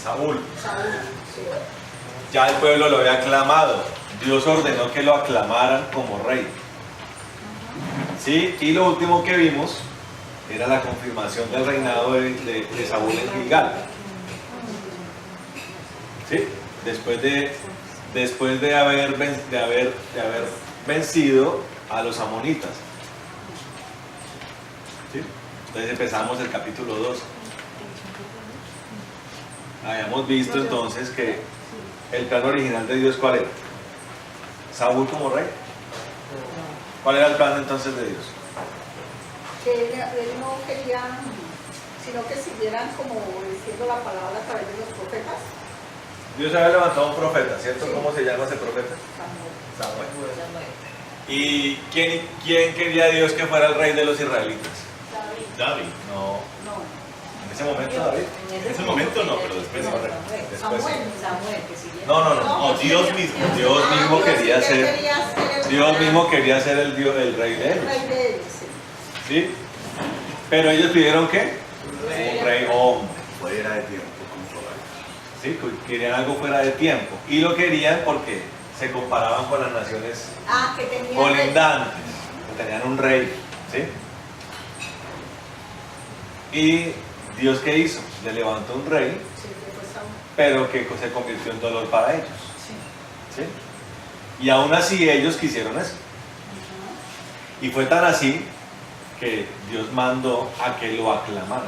Saúl. Sí. Ya el pueblo lo había aclamado. Dios ordenó que lo aclamaran como rey. ¿Sí? Y lo último que vimos era la confirmación del reinado de Saúl en Gilgal. ¿Sí? Después de haber vencido a los amonitas. ¿Sí? Entonces empezamos el capítulo 2. Habíamos visto entonces que el plan original de Dios, ¿cuál era? Saúl como rey. ¿Cuál era el plan entonces de Dios? Que él no quería, sino que siguieran como diciendo la palabra a través de los profetas. Dios había levantado un profeta, ¿cierto? Sí. ¿Cómo se llama ese profeta? Samuel. Samuel. ¿Y quién quería Dios que fuera el rey de los israelitas? David. No. No. En ese momento David. En ese momento no, pero después sí. Después sí. Samuel, que siguiera. No, Dios mismo. Dios mismo quería ser. Dios mismo quería ser el rey de El ellos. rey de ellos, sí. ¿Sí? Pero ellos pidieron ¿qué? Un rey hombre. Fuera de tiempo, ¿Sí? Querían algo fuera de tiempo. Y lo querían porque se comparaban con las naciones Que tenía colindantes, que tenían un rey. ¿Sí? Y Dios, ¿qué hizo? Le levantó un rey, Sí, que fue Saúl. pero que se convirtió en dolor para ellos. Sí. ¿Sí? Y aún así ellos quisieron eso. Y fue tan así que Dios mandó a que lo aclamaran.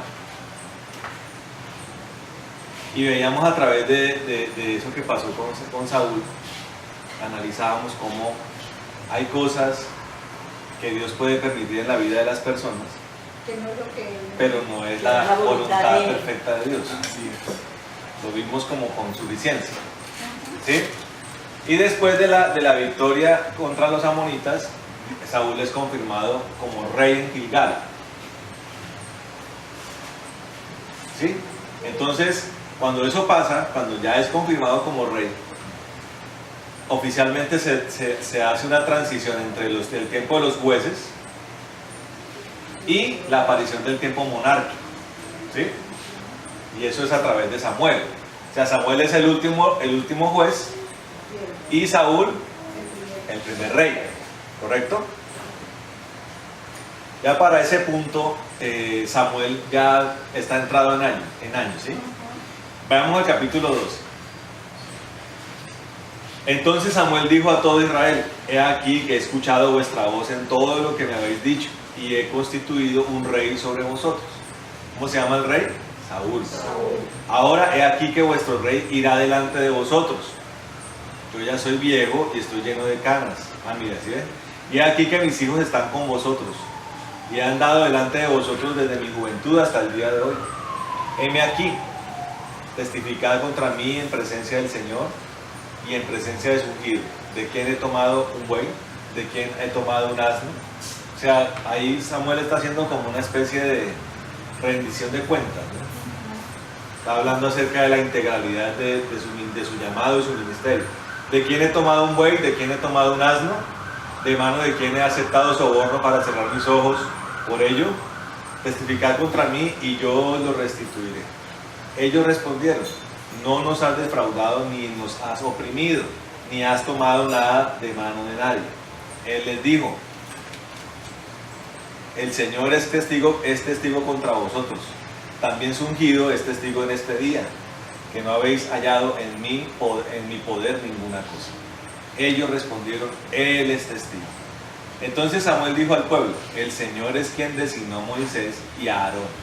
Y veíamos a través de eso que pasó con Saúl, analizábamos cómo hay cosas que Dios puede permitir en la vida de las personas, Que no es lo que... pero no es La la voluntad voluntad de Él. perfecta de Dios. Lo vimos como con suficiencia. ¿Sí? Y después de la victoria contra los amonitas, Saúl es confirmado como rey en Gilgal. ¿Sí? Entonces, cuando eso pasa, cuando ya es confirmado como rey, oficialmente se hace una transición entre el tiempo de los jueces y la aparición del tiempo monárquico. ¿Sí? Y eso es a través de Samuel. O sea, Samuel es el último juez y Saúl el primer rey. ¿Correcto? Ya para ese punto, Samuel ya está entrado en años, ¿sí? Veamos el capítulo 2. Entonces Samuel dijo a todo Israel: he aquí que he escuchado vuestra voz en todo lo que me habéis dicho, y he constituido un rey sobre vosotros. ¿Cómo se llama el rey? Saúl. Ahora he aquí que vuestro rey irá delante de vosotros. Yo ya soy viejo y estoy lleno de canas. Mira, ¿sí ven? Y he aquí que mis hijos están con vosotros, y he andado delante de vosotros desde mi juventud hasta el día de hoy. Heme aquí, testificad contra mí en presencia del Señor y en presencia de su ungido. ¿De quién he tomado un buey? ¿De quién he tomado un asno? O sea, ahí Samuel está haciendo como una especie de rendición de cuentas, ¿no? Está hablando acerca de la integralidad de su llamado y su ministerio. ¿De quién he tomado un buey? ¿De quién he tomado un asno? ¿De mano de quién he aceptado soborno para cerrar mis ojos por ello? Testificad contra mí y yo lo restituiré. Ellos respondieron: no nos has defraudado, ni nos has oprimido, ni has tomado nada de mano de nadie. Él les dijo: el Señor es testigo contra vosotros. También su ungido es testigo en este día, que no habéis hallado en mi poder ninguna cosa. Ellos respondieron: Él es testigo. Entonces Samuel dijo al pueblo: el Señor es quien designó a Moisés y a Aarón,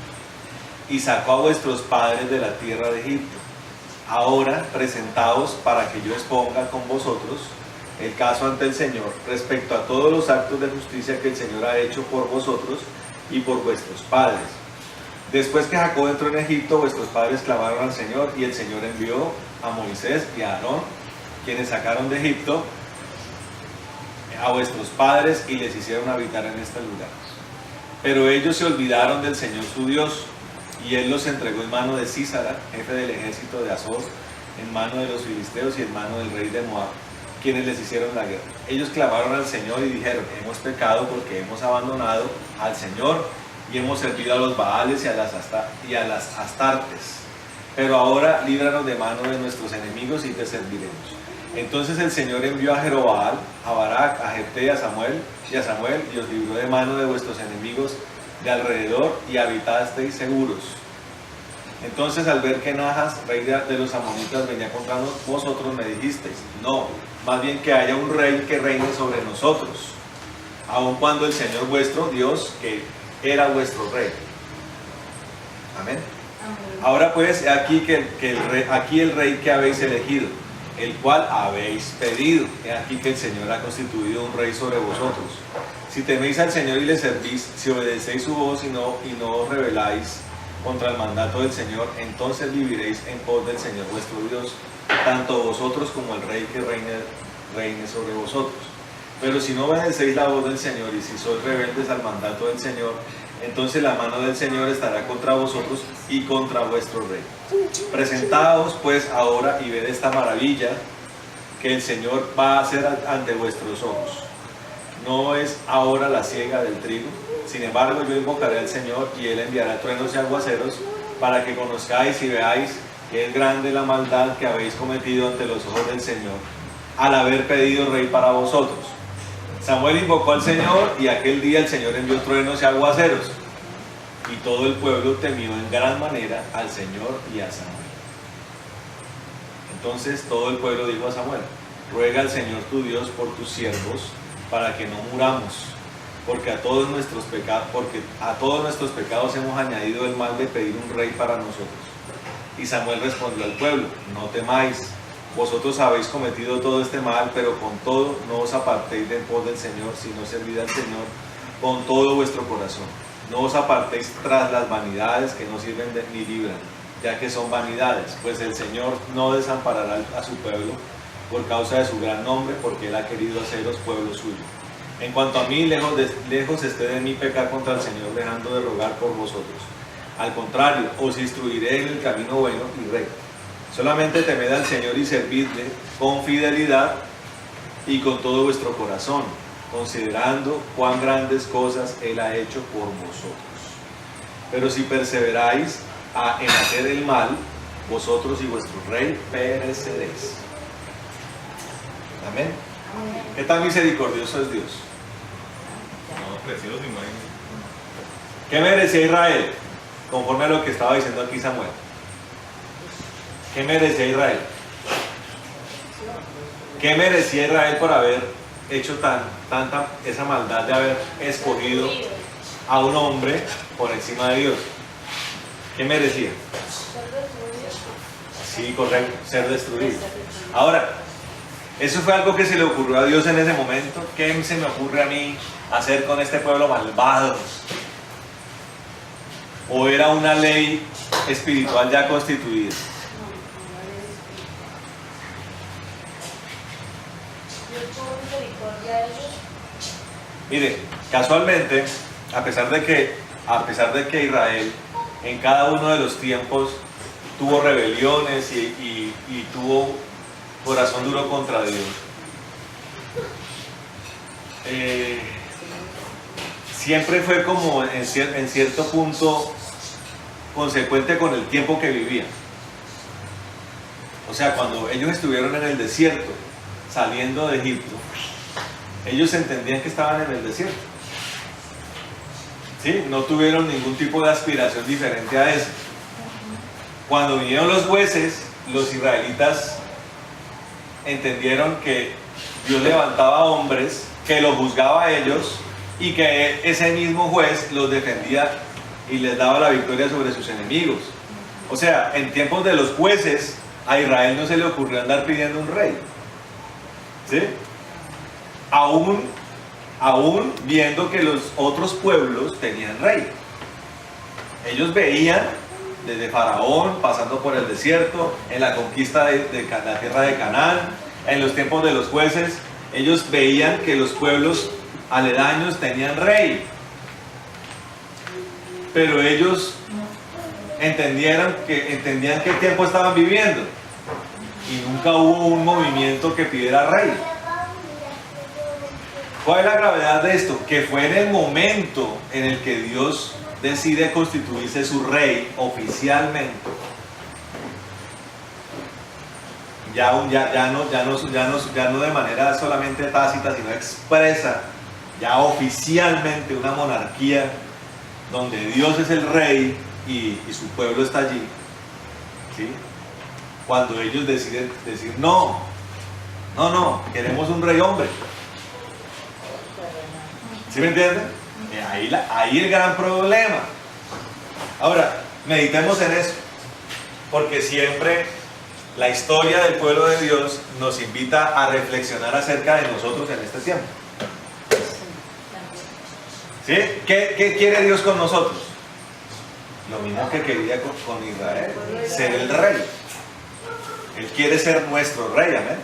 y sacó a vuestros padres de la tierra de Egipto. Ahora presentaos para que yo exponga con vosotros el caso ante el Señor respecto a todos los actos de justicia que el Señor ha hecho por vosotros y por vuestros padres. Después que Jacob entró en Egipto, vuestros padres clamaron al Señor, y el Señor envió a Moisés y a Aarón, quienes sacaron de Egipto a vuestros padres y les hicieron habitar en este lugar. Pero ellos se olvidaron del Señor su Dios, y Él los entregó en mano de Sísara, jefe del ejército de Azor, en mano de los filisteos y en mano del rey de Moab, quienes les hicieron la guerra. Ellos clamaron al Señor y dijeron: hemos pecado porque hemos abandonado al Señor y hemos servido a los Baales y a las Astartes. pero ahora líbranos de mano de nuestros enemigos y te serviremos. Entonces el Señor envió a Jerobaal, a Barak, a Jefté y a Samuel, y os libró de mano de vuestros enemigos de alrededor, y habitasteis seguros. Entonces al ver que Najas, rey de los amonitas, venía contra vosotros, me dijisteis: no, más bien que haya un rey que reine sobre nosotros, aun cuando el Señor vuestro Dios, que era vuestro rey. Amén. Ahora pues, aquí el rey que habéis elegido, el cual habéis pedido. He aquí que el Señor ha constituido un rey sobre vosotros. Si teméis al Señor y le servís, si obedecéis su voz y no os rebeláis contra el mandato del Señor, entonces viviréis en pos del Señor vuestro Dios, tanto vosotros como el rey que reine sobre vosotros. Pero si no obedecéis la voz del Señor y si sois rebeldes al mandato del Señor, entonces la mano del Señor estará contra vosotros y contra vuestro rey. Presentaos pues ahora y ved esta maravilla que el Señor va a hacer ante vuestros ojos. No es ahora la siega del trigo. Sin embargo, yo invocaré al Señor y Él enviará truenos y aguaceros para que conozcáis y veáis que es grande la maldad que habéis cometido ante los ojos del Señor al haber pedido rey para vosotros. Samuel invocó al Señor y aquel día el Señor envió truenos y aguaceros, y todo el pueblo temió en gran manera al Señor y a Samuel. Entonces todo el pueblo dijo a Samuel: ruega al Señor tu Dios por tus siervos, para que no muramos, porque a todos nuestros pecados hemos añadido el mal de pedir un rey para nosotros. Y Samuel respondió al pueblo: no temáis, vosotros habéis cometido todo este mal, pero con todo no os apartéis de en pos del Señor, sino servid al Señor con todo vuestro corazón. No os apartéis tras las vanidades que no sirven ni libran, ya que son vanidades, pues el Señor no desamparará a su pueblo por causa de su gran nombre, porque Él ha querido haceros pueblo suyo. En cuanto a mí, lejos esté de mí pecar contra el Señor, dejando de rogar por vosotros. Al contrario, os instruiré en el camino bueno y recto. Solamente temed al Señor y servidle con fidelidad y con todo vuestro corazón, considerando cuán grandes cosas Él ha hecho por vosotros. Pero si perseveráis en hacer el mal, vosotros y vuestro rey pereceréis. Amén. ¿Qué tan misericordioso es Dios? No, precioso, imagínate. ¿Qué merecía Israel? Conforme a lo que estaba diciendo aquí Samuel. ¿Qué merecía Israel? ¿Qué merecía Israel por haber hecho tanta esa maldad de haber escogido a un hombre por encima de Dios? ¿Qué merecía? Sí, correcto, ser destruido. Ahora, eso fue algo que se le ocurrió a Dios en ese momento. ¿Qué se me ocurre a mí hacer con este pueblo malvado? ¿O era una ley espiritual ya constituida? Mire, casualmente, a pesar de que Israel en cada uno de los tiempos tuvo rebeliones y tuvo corazón duro contra Dios, siempre fue como en cierto punto consecuente con el tiempo que vivían. O sea, cuando ellos estuvieron en el desierto, saliendo de Egipto, ellos entendían que estaban en el desierto. ¿Sí? No tuvieron ningún tipo de aspiración diferente a eso. Cuando vinieron los jueces, los israelitas entendieron que Dios levantaba hombres que los juzgaba a ellos y que ese mismo juez los defendía y les daba la victoria sobre sus enemigos. O sea, en tiempos de los jueces, a Israel no se le ocurrió andar pidiendo un rey. ¿Sí? Aún viendo que los otros pueblos tenían rey. Ellos veían desde Faraón, pasando por el desierto, en la conquista de la tierra de Canaán, en los tiempos de los jueces, ellos veían que los pueblos aledaños tenían rey. Pero ellos entendían qué tiempo estaban viviendo. Y nunca hubo un movimiento que pidiera rey. ¿Cuál es la gravedad de esto? Que fue en el momento en el que Dios decide constituirse su rey oficialmente, ya no de manera solamente tácita, sino expresa, ya oficialmente una monarquía donde Dios es el rey y su pueblo está allí, ¿sí? Cuando ellos deciden decir no, queremos un rey hombre. ¿Sí me entienden? Ahí el gran problema. Ahora, meditemos en eso, porque siempre la historia del pueblo de Dios nos invita a reflexionar acerca de nosotros en este tiempo. ¿Sí? ¿Qué quiere Dios con nosotros? Lo mismo que quería con Israel, ser el rey. Él quiere ser nuestro rey, amén.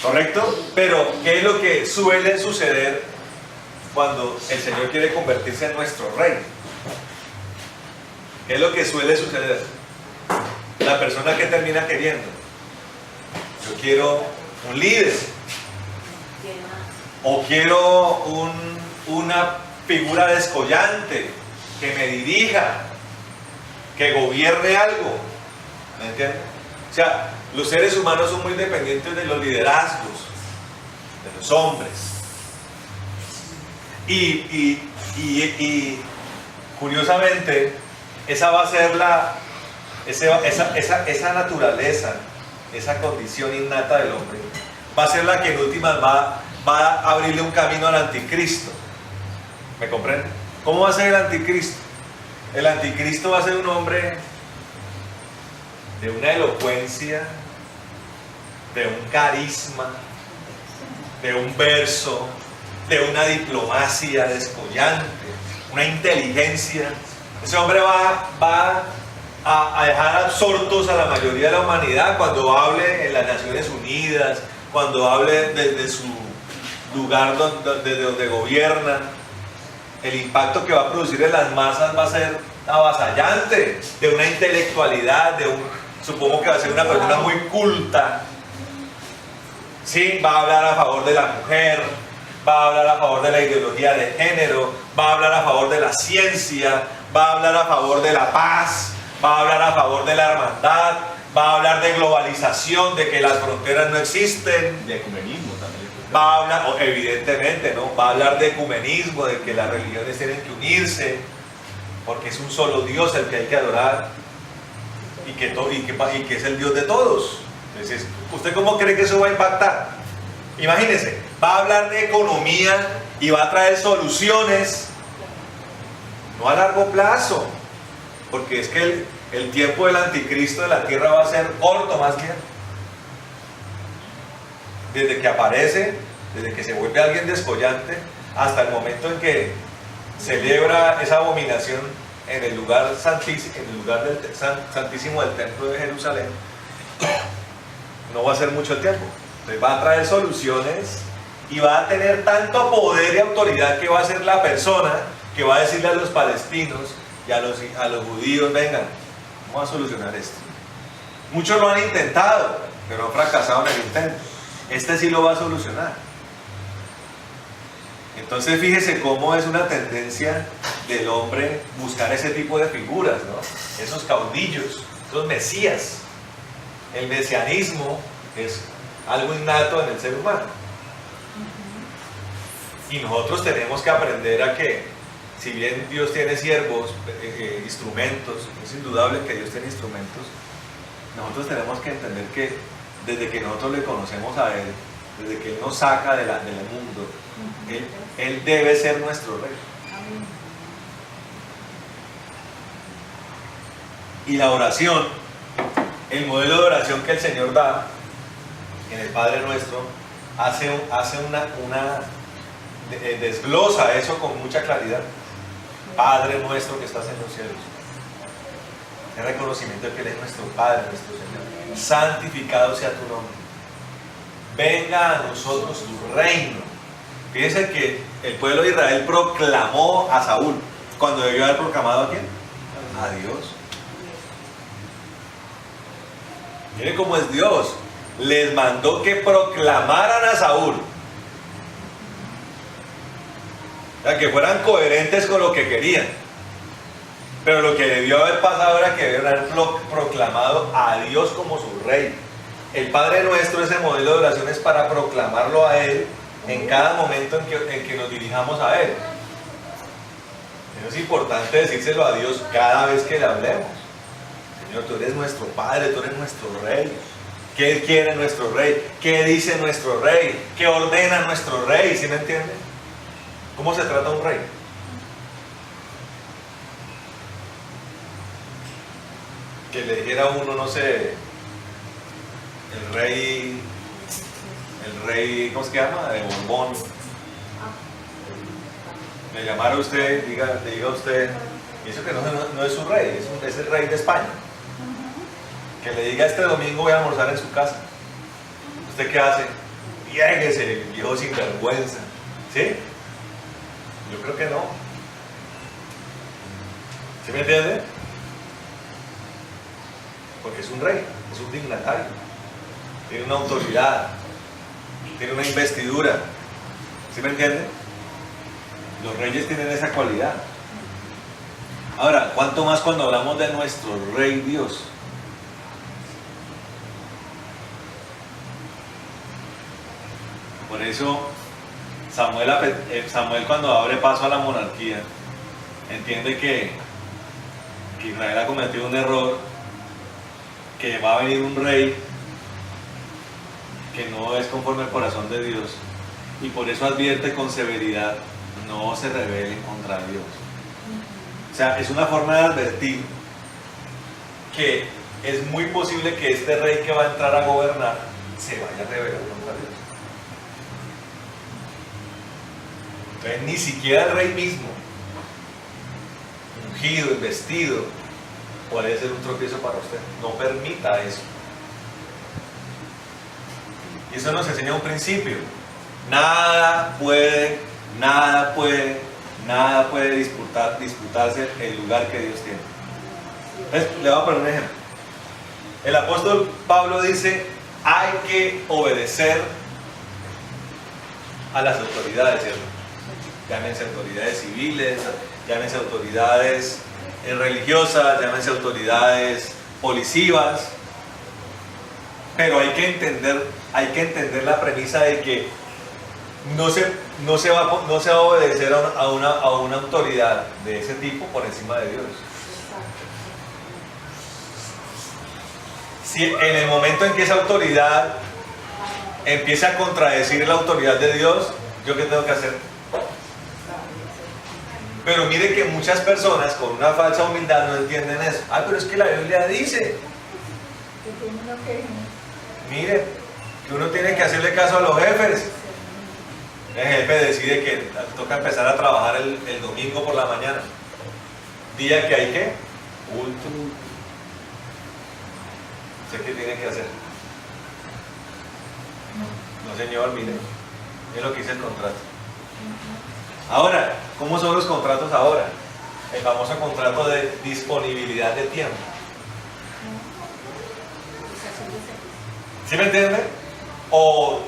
¿Correcto? Pero, ¿qué es lo que suele suceder cuando el Señor quiere convertirse en nuestro rey? ¿Qué es lo que suele suceder? La persona que termina queriendo. Yo quiero un líder. O quiero una figura descollante que me dirija, que gobierne algo. ¿Me entiendes? O sea, los seres humanos son muy dependientes de los liderazgos, de los hombres. Y curiosamente, esa va a ser esa naturaleza, esa condición innata del hombre, va a ser la que en últimas va a abrirle un camino al anticristo. ¿Me comprenden? ¿Cómo va a ser el anticristo? El anticristo va a ser un hombre de una elocuencia, de un carisma, de un verso, de una diplomacia descollante, una inteligencia. Ese hombre va a dejar absortos a la mayoría de la humanidad cuando hable en las Naciones Unidas, cuando hable desde su lugar desde donde gobierna. El impacto que va a producir en las masas va a ser avasallante, de una intelectualidad, supongo que va a ser una persona muy culta. Sí, va a hablar a favor de la mujer, va a hablar a favor de la ideología de género, va a hablar a favor de la ciencia, va a hablar a favor de la paz, va a hablar a favor de la hermandad, va a hablar de globalización, de que las fronteras no existen, de ecumenismo también. va a hablar, evidentemente, ¿no? Va a hablar de ecumenismo, de que las religiones tienen que unirse, porque es un solo Dios el que hay que adorar y que es el Dios de todos. Entonces, ¿usted cómo cree que eso va a impactar? Imagínense, va a hablar de economía y va a traer soluciones, no a largo plazo, porque es que el tiempo del anticristo de la tierra va a ser corto más bien. Desde que aparece, desde que se vuelve alguien descollante, hasta el momento en que celebra esa abominación en el lugar santísimo, santísimo del templo de Jerusalén, no va a ser mucho el tiempo. Entonces va a traer soluciones y va a tener tanto poder y autoridad que va a ser la persona que va a decirle a los palestinos y a los judíos: vengan, vamos a solucionar esto. Muchos lo han intentado, pero han fracasado en el intento. Este sí lo va a solucionar. Entonces fíjese cómo es una tendencia del hombre buscar ese tipo de figuras, ¿no? Esos caudillos, esos mesías. El mesianismo es algo innato en el ser humano. Y nosotros tenemos que aprender a que, si bien Dios tiene siervos, instrumentos, es indudable que Dios tiene instrumentos, nosotros tenemos que entender que desde que nosotros le conocemos a Él, desde que Él nos saca del mundo, Él debe ser nuestro rey. Y la oración, el modelo de oración que el Señor da en el Padre Nuestro, desglosa eso con mucha claridad. Padre nuestro que estás en los cielos. El reconocimiento de que Él es nuestro Padre, nuestro Señor. Santificado sea tu nombre. Venga a nosotros tu reino. Fíjense que el pueblo de Israel proclamó a Saúl, cuando debió haber proclamado a quién? A Dios. Miren cómo es Dios. Les mandó que proclamaran a Saúl. O sea, que fueran coherentes con lo que querían. Pero lo que debió haber pasado era que debió haber proclamado a Dios como su rey. El Padre Nuestro, ese modelo de oración, es para proclamarlo a Él en cada momento en que nos dirijamos a Él. Eso es importante decírselo a Dios cada vez que le hablemos. Señor, tú eres nuestro Padre, tú eres nuestro Rey. ¿Qué quiere nuestro Rey? ¿Qué dice nuestro Rey? ¿Qué ordena nuestro Rey? ¿Sí me entienden? ¿Cómo se trata un rey? Que le dijera a uno, no sé, el rey, ¿cómo se llama? De Borbón. Le llamara a usted, le diga a usted, y eso que no es su rey, es el rey de España. Que le diga este domingo voy a almorzar en su casa. ¿Usted qué hace? Lléguese, viejo sinvergüenza. ¿Sí? Yo creo que no. ¿Sí me entiende? Porque es un rey, es un dignatario. Tiene una autoridad, tiene una investidura. ¿Sí me entiende? Los reyes tienen esa cualidad. Ahora, ¿cuánto más cuando hablamos de nuestro Rey Dios? Por eso Samuel cuando abre paso a la monarquía entiende que Israel ha cometido un error, que va a venir un rey que no es conforme al corazón de Dios, y por eso advierte con severidad: no se rebelen contra Dios. O sea, es una forma de advertir que es muy posible que este rey que va a entrar a gobernar se vaya a rebelar contra Dios. Entonces, ni siquiera el rey mismo, ungido, investido, puede ser un tropiezo para usted. No permita eso. Y eso nos enseña un principio: nada puede disputarse el lugar que Dios tiene. Entonces, le voy a poner un ejemplo. El apóstol Pablo dice: hay que obedecer a las autoridades, ¿cierto? Llámense autoridades civiles, llámense autoridades religiosas, llámense autoridades policivas, pero hay que entender la premisa de que no se va a obedecer a una autoridad de ese tipo por encima de Dios. Si en el momento en que esa autoridad empieza a contradecir la autoridad de Dios, ¿yo qué tengo que hacer? Pero mire que muchas personas con una falsa humildad no entienden eso. Ah, pero es que la Biblia dice. Mire, que uno tiene que hacerle caso a los jefes. El jefe decide que toca empezar a trabajar el domingo por la mañana. Día que hay que culto. ¿Sé qué tiene que hacer? No, señor, mire. Es lo que dice el contrato. Ahora, ¿cómo son los contratos ahora? El famoso contrato de disponibilidad de tiempo. ¿Sí me entiende? O,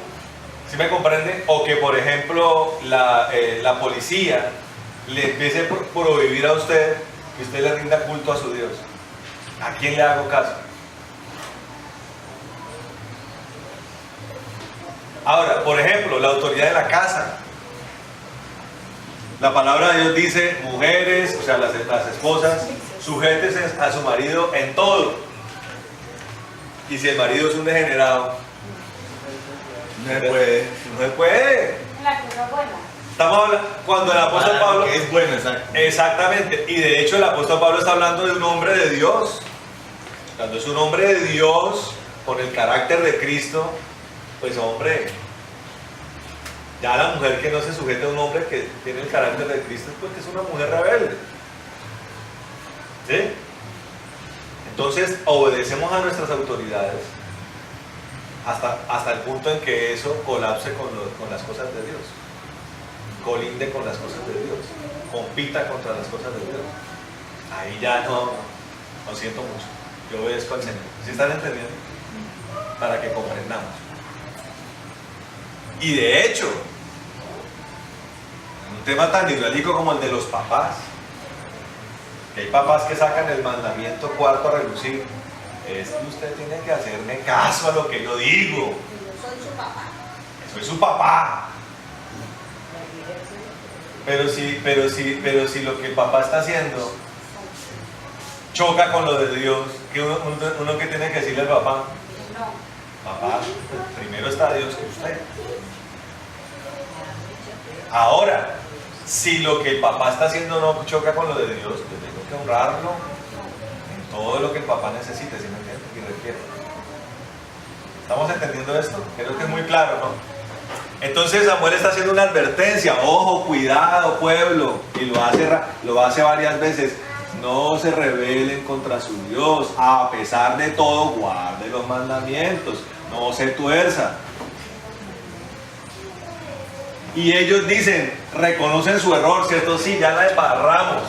¿sí me comprende? O que, por ejemplo, la policía le empiece a prohibir a usted que usted le rinda culto a su Dios. ¿A quién le hago caso? Ahora, por ejemplo, la autoridad de la casa. La palabra de Dios dice: mujeres, o sea, las esposas, sujétense a su marido en todo. Y si el marido es un degenerado, no se puede. La cosa buena. Estamos hablando, cuando el apóstol Pablo... Que es bueno, exacto. Exactamente, y de hecho el apóstol Pablo está hablando de un hombre de Dios. Cuando es un hombre de Dios, con el carácter de Cristo, pues hombre... Ya la mujer que no se sujeta a un hombre que tiene el carácter de Cristo es porque es una mujer rebelde. ¿Sí? Entonces obedecemos a nuestras autoridades hasta el punto en que eso colapse con las cosas de Dios. Colinde con las cosas de Dios. Compita contra las cosas de Dios. Ahí ya no siento mucho. Yo obedezco al Señor. ¿Sí están entendiendo? Para que comprendamos. Y de hecho, un tema tan neurálgico como el de los papás, Que hay papás que sacan el mandamiento cuarto a relucir. Es que usted tiene que hacerme caso a lo que yo digo. Yo soy su papá. Soy su papá. Pero si lo que el papá está haciendo choca con lo de Dios, que uno que tiene que decirle al papá, No. papá, primero está Dios que usted. Ahora, si lo que el papá está haciendo no choca con lo de Dios, yo tengo que honrarlo en todo lo que el papá necesite, ¿sí me entiende? Y requiere. ¿Estamos entendiendo esto? Creo que es muy claro, ¿no? Entonces Samuel está haciendo una advertencia, ojo, cuidado pueblo, y lo hace varias veces, no se rebelen contra su Dios, a pesar de todo guarde los mandamientos, no se tuerza. Y ellos dicen, reconocen su error, ¿cierto? Sí, ya la embarramos,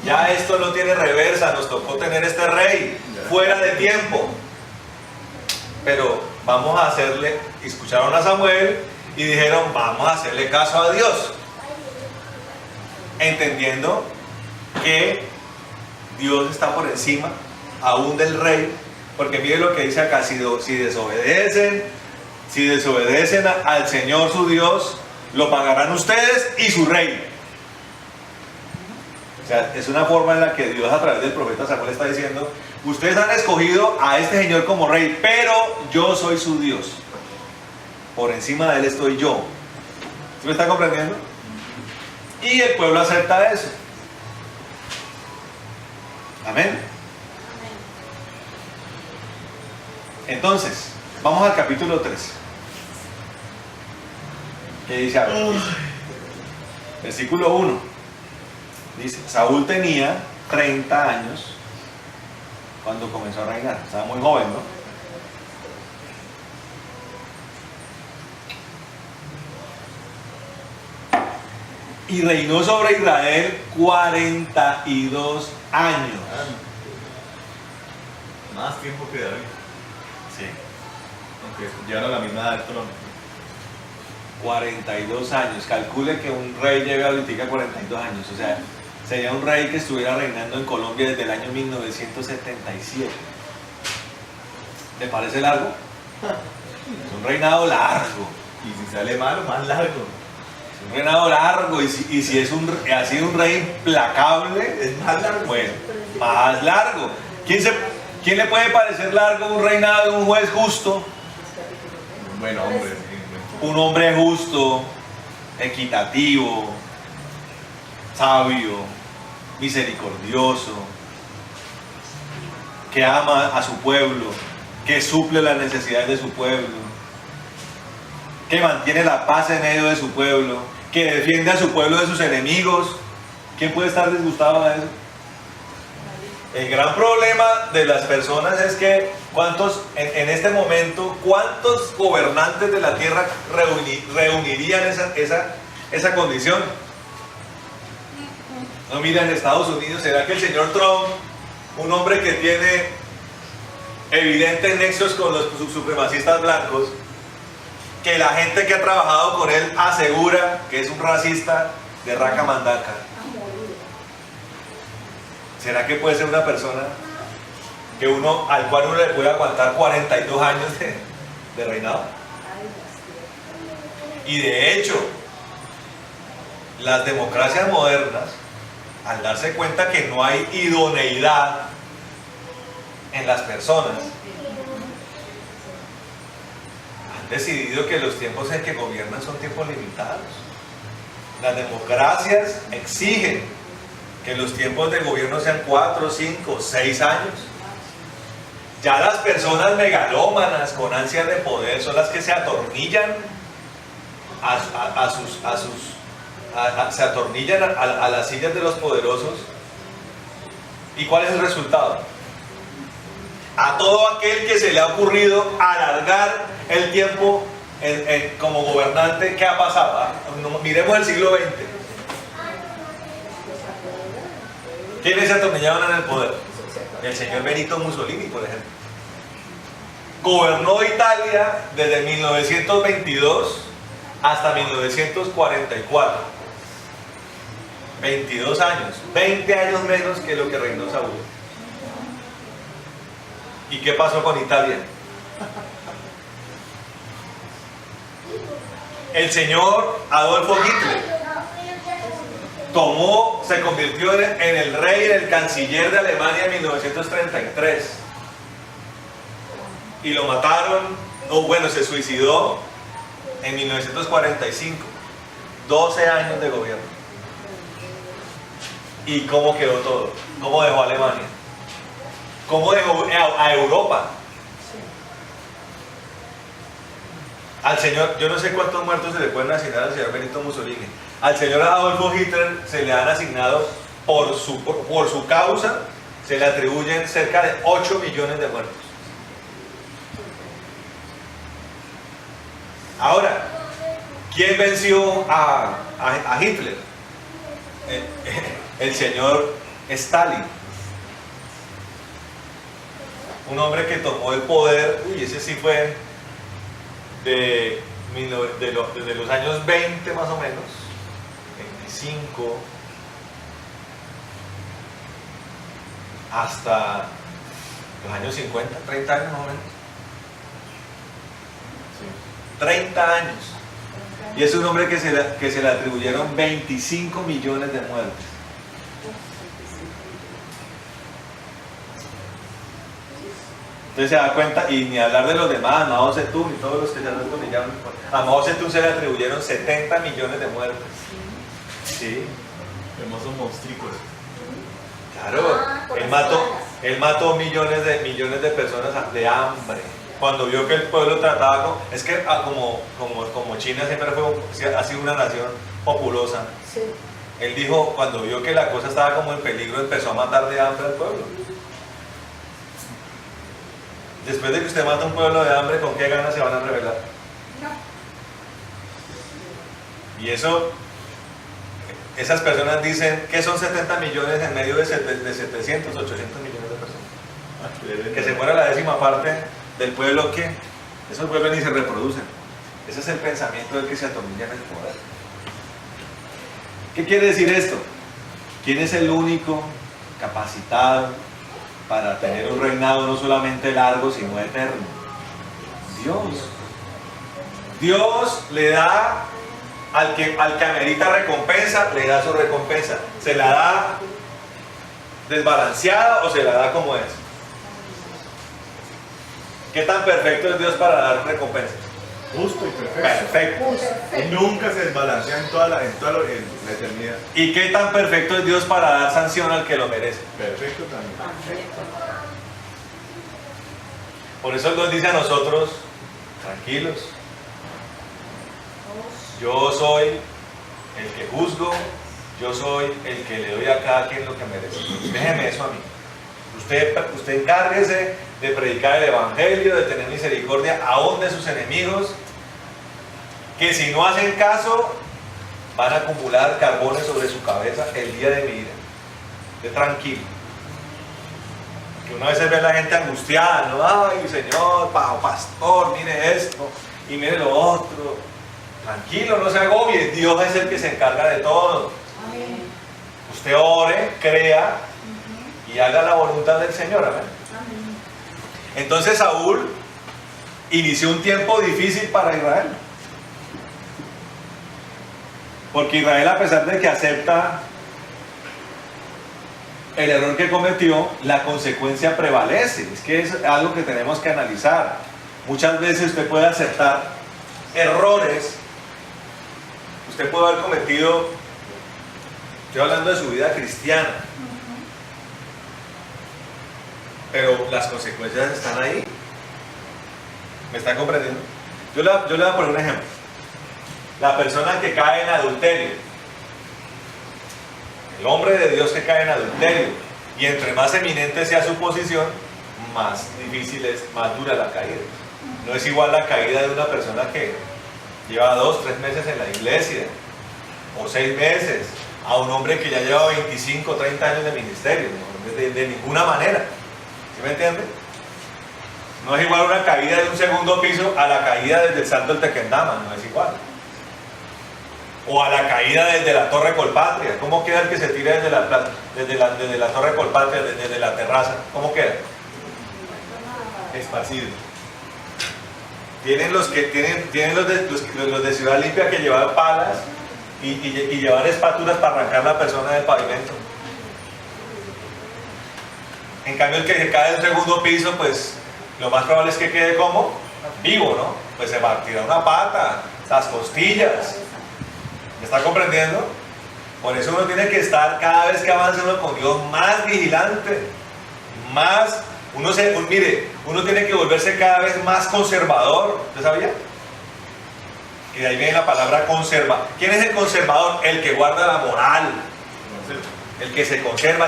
ya esto no tiene reversa, nos tocó tener este rey, fuera de tiempo, pero vamos a hacerle, escucharon a Samuel, y dijeron, vamos a hacerle caso a Dios. Entendiendo que Dios está por encima aún del rey. Porque mire lo que dice acá, si desobedecen al Señor su Dios, lo pagarán ustedes y su rey. O sea, es una forma en la que Dios a través del profeta Samuel está diciendo, ustedes han escogido a este Señor como rey, pero yo soy su Dios. Por encima de él estoy yo. ¿Sí me está comprendiendo? Y el pueblo acepta eso. Amén. Entonces, vamos al capítulo 3. ¿Qué dice ahora? Versículo 1. Dice, Saúl tenía 30 años cuando comenzó a reinar. Estaba muy joven, ¿no? Y reinó sobre Israel 42 años. Más tiempo que David. Sí. Aunque llegaron a la misma edad, pero 42 años. Calcule que un rey lleve ahorita 42 años. O sea, sería un rey que estuviera reinando en Colombia desde el año 1977. ¿Le parece largo? Es un reinado largo. y si sale malo, más largo. Un reinado largo, y si es ha sido un rey implacable, Es más largo. bueno, más largo. ¿Quién le puede parecer largo un reinado de un juez justo? Bueno, hombre, sí, Un hombre justo, equitativo, sabio, misericordioso, que ama a su pueblo, que suple las necesidades de su pueblo, que mantiene la paz en medio de su pueblo, que defiende a su pueblo de sus enemigos. ¿Quién puede estar disgustado de eso? El gran problema de las personas es que en este momento, ¿cuántos gobernantes de la tierra reunirían esa condición? No, mira, en Estados Unidos, ¿será que el señor Trump, un hombre que tiene evidentes nexos con los supremacistas blancos, que la gente que ha trabajado con él asegura que es un racista de raca mandaca? ¿Será que puede ser una persona al cual uno le puede aguantar 42 años de reinado? Y de hecho, las democracias modernas, al darse cuenta que no hay idoneidad en las personas, han decidido que los tiempos en que gobiernan son tiempos limitados. Las democracias exigen que los tiempos de gobierno sean 4, 5, 6 años. Ya las personas megalómanas con ansias de poder son las que se atornillan se atornillan a las sillas de los poderosos. ¿Y cuál es el resultado? A todo aquel que se le ha ocurrido alargar el tiempo como gobernante, ¿qué ha pasado? Miremos el siglo XX. ¿Quiénes se atornillaban en el poder? El señor Benito Mussolini, por ejemplo. Gobernó Italia desde 1922 hasta 1944. 22 años, 20 años menos que lo que reinó Saúl. ¿Y qué pasó con Italia? El señor Adolfo Hitler se convirtió en el rey, en el canciller de Alemania en 1933 y lo mataron, o bueno, se suicidó en 1945. 12 años de gobierno. ¿Y cómo quedó todo? ¿Cómo dejó Alemania? ¿Cómo dejó a Europa? Al señor, yo no sé cuántos muertos se le pueden asignar al señor Benito Mussolini. Al señor Adolfo Hitler se le han asignado por su causa, se le atribuyen cerca de 8 millones de muertos. Ahora, ¿quién venció a Hitler? El señor Stalin. Un hombre que tomó el poder, ese sí fue desde los años 20 más o menos, 25, hasta los años 50, 30 años más o menos. 30 años. Y es un hombre que se le atribuyeron 25 millones de muertes. Entonces se da cuenta, y ni hablar de los demás, Mao Zedong y todos los que ya no atomillaron. A Mao Zedong se le atribuyeron 70 millones de muertes. Sí. Hermosos monstruos. Claro, él mató millones de personas de hambre. Cuando vio que el pueblo trataba con... Es que como China siempre ha sido una nación populosa. Sí. Él dijo, cuando vio que la cosa estaba como en peligro, empezó a matar de hambre al pueblo. Después de que usted mata a un pueblo de hambre, ¿con qué ganas se van a rebelar? No. Y eso, esas personas dicen que son 70 millones en medio de 700, 800 millones de personas. Que se muera la décima parte del pueblo, que esos pueblos ni se reproducen. Ese es el pensamiento del que se atomilla en el poder. ¿Qué quiere decir esto? ¿Quién es el único capacitado para tener un reinado no solamente largo, sino eterno? Dios. Dios le da al que amerita recompensa, le da su recompensa. ¿Se la da desbalanceada o se la da como es? ¿Qué tan perfecto es Dios para dar recompensas? Justo y perfecto. Perfecto. Y nunca se desbalancea en toda la eternidad. ¿Y qué tan perfecto es Dios para dar sanción al que lo merece? Perfecto también. Por eso Dios dice a nosotros, tranquilos, yo soy el que juzgo, yo soy el que le doy a cada quien lo que merece. Déjeme eso a mí. Usted encárguese de predicar el evangelio, de tener misericordia aún de sus enemigos, que si no hacen caso van a acumular carbones sobre su cabeza el día de mi ira. Esté tranquilo. Que una vez ve a la gente angustiada, ¿no? Ay, Señor, pastor, mire esto y mire lo otro. Tranquilo, no se agobie, Dios es el que se encarga de todo. Amén. Usted ore, crea y haga la voluntad del Señor. Amén. Amén. Entonces Saúl inició un tiempo difícil para Israel. Porque Israel, a pesar de que acepta el error que cometió, la consecuencia prevalece. Es que es algo que tenemos que analizar. Muchas veces usted puede aceptar errores. Usted puede haber cometido, estoy hablando de su vida cristiana, pero las consecuencias están ahí. ¿Me está comprendiendo? Yo le voy a poner un ejemplo. La persona que cae en adulterio, el hombre de Dios que cae en adulterio, y entre más eminente sea su posición, más difícil es, más dura la caída. No es igual la caída de una persona que lleva 2, 3 meses en la iglesia, o 6 meses, a un hombre que ya lleva 25, 30 años de ministerio. De ninguna manera. ¿Sí me entiende? No es igual una caída de un segundo piso a la caída desde el salto del Tequendama, no es igual. O a la caída desde la Torre Colpatria. ¿Cómo queda el que se tira desde la Torre Colpatria, desde la terraza? ¿Cómo queda? Esparcido. Tienen los de Ciudad Limpia que llevar palas y llevar espátulas para arrancar la persona del pavimento. En cambio, el que se cae del segundo piso, pues lo más probable es que quede como vivo, ¿no? Pues se va a tirar una pata, las costillas. ¿Me está comprendiendo? Por eso uno tiene que estar cada vez que avanza uno con Dios más vigilante, más. Mire, uno tiene que volverse cada vez más conservador. ¿Usted sabía? Que de ahí viene la palabra conserva. ¿Quién es el conservador? El que guarda la moral, el que se conserva,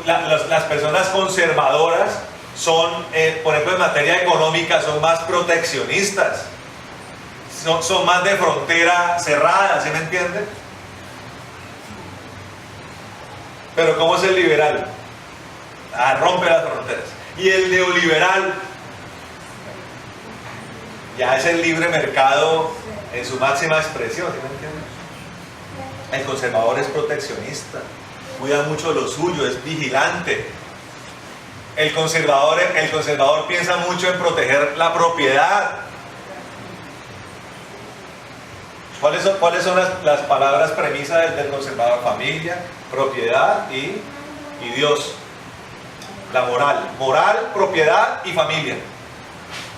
las personas conservadoras son, por ejemplo, en materia económica, son más proteccionistas, son más de frontera cerrada, ¿sí me entiende? Pero ¿cómo es el liberal? Rompe las fronteras. Y el neoliberal ya es el libre mercado en su máxima expresión, ¿sí me entiende? El conservador es proteccionista, cuida mucho lo suyo, es vigilante. El conservador piensa mucho en proteger la propiedad. ¿Cuáles son las palabras premisas del conservador? Familia, propiedad y Dios. La moral, propiedad y familia.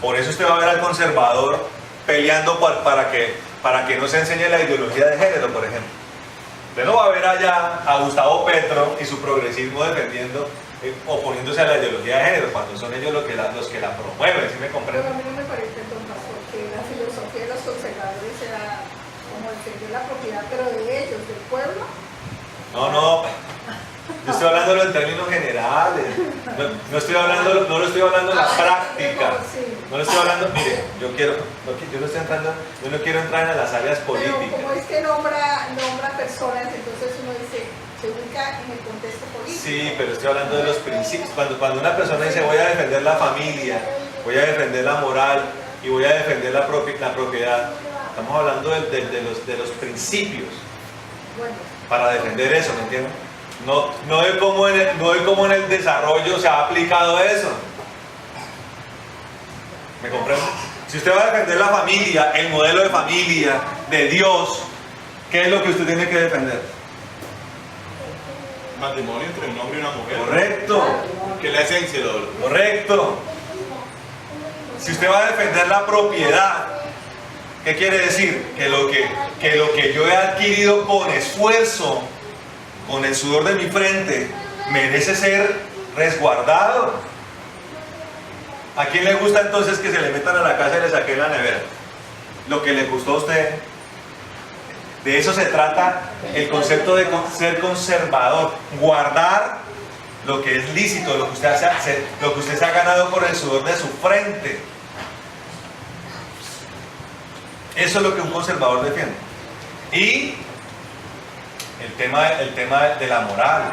Por eso usted va a ver al conservador peleando para que no se enseñe la ideología de género, por ejemplo. Usted no va a ver allá a Gustavo Petro y su progresismo defendiendo, oponiéndose a la ideología de género, cuando son ellos los que la promueven, ¿sí me comprende? Pero a mí no me parece, don Pastor, que la filosofía de los conservadores sea como defender la propiedad, pero de ellos, del pueblo. No, yo estoy hablando en términos generales, no lo estoy hablando en la práctica, no lo estoy hablando, mire, yo no quiero entrar en las áreas políticas. Pero como es que nombra personas, entonces uno dice, se ubica en el contexto político. Sí, pero estoy hablando de los principios. Cuando una persona dice voy a defender la familia, voy a defender la moral y voy a defender la propiedad, estamos hablando de los principios. Bueno. Para defender eso, ¿me entiendes? No de cómo en el desarrollo se ha aplicado eso. ¿Me comprende? Si usted va a defender la familia, el modelo de familia de Dios, ¿qué es lo que usted tiene que defender? Matrimonio entre un hombre y una mujer. Correcto. Que es la esencia de lo. Correcto. Si usted va a defender la propiedad, ¿qué quiere decir? Que lo que yo he adquirido con esfuerzo, con el sudor de mi frente, merece ser resguardado. ¿A quién le gusta entonces que se le metan a la casa y le saquen la nevera? Lo que le gustó a usted. De eso se trata el concepto de ser conservador. Guardar lo que es lícito, lo que usted se ha ganado con el sudor de su frente. Eso es lo que un conservador defiende. Y el tema de la moral.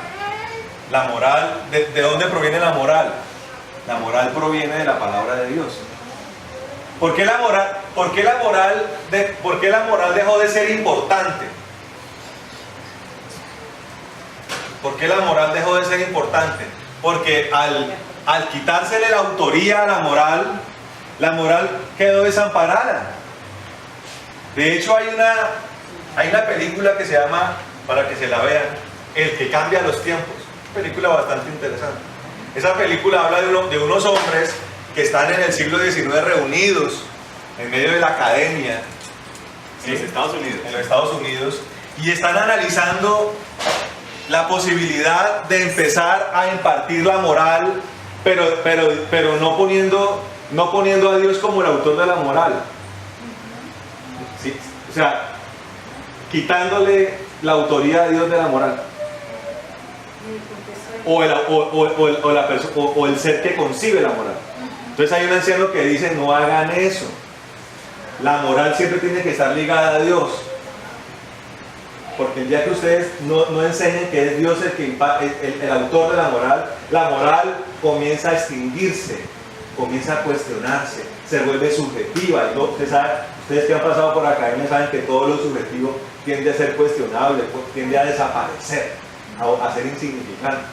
La moral, ¿de dónde proviene la moral? La moral proviene de la palabra de Dios. ¿Por qué la moral dejó de ser importante? ¿Por qué la moral dejó de ser importante? Porque al quitársele la autoría a la moral quedó desamparada. De hecho hay una película que se llama, para que se la vean, El que cambia los tiempos. Una película bastante interesante. Esa película habla de unos hombres que están en el siglo XIX reunidos en medio de la academia, ¿sí? En los Estados Unidos, y están analizando la posibilidad de empezar a impartir la moral, pero no poniendo a Dios como el autor de la moral. ¿Sí? O sea, quitándole la autoría a Dios de la moral. O el ser que concibe la moral. Entonces hay un anciano que dice, no hagan eso. La moral siempre tiene que estar ligada a Dios. Porque el día que ustedes no enseñen que es Dios el autor de la moral comienza a extinguirse, comienza a cuestionarse, se vuelve subjetiva. Usted Ustedes que han pasado por academia saben que todo lo subjetivo tiende a ser cuestionable, tiende a desaparecer, a ser insignificante.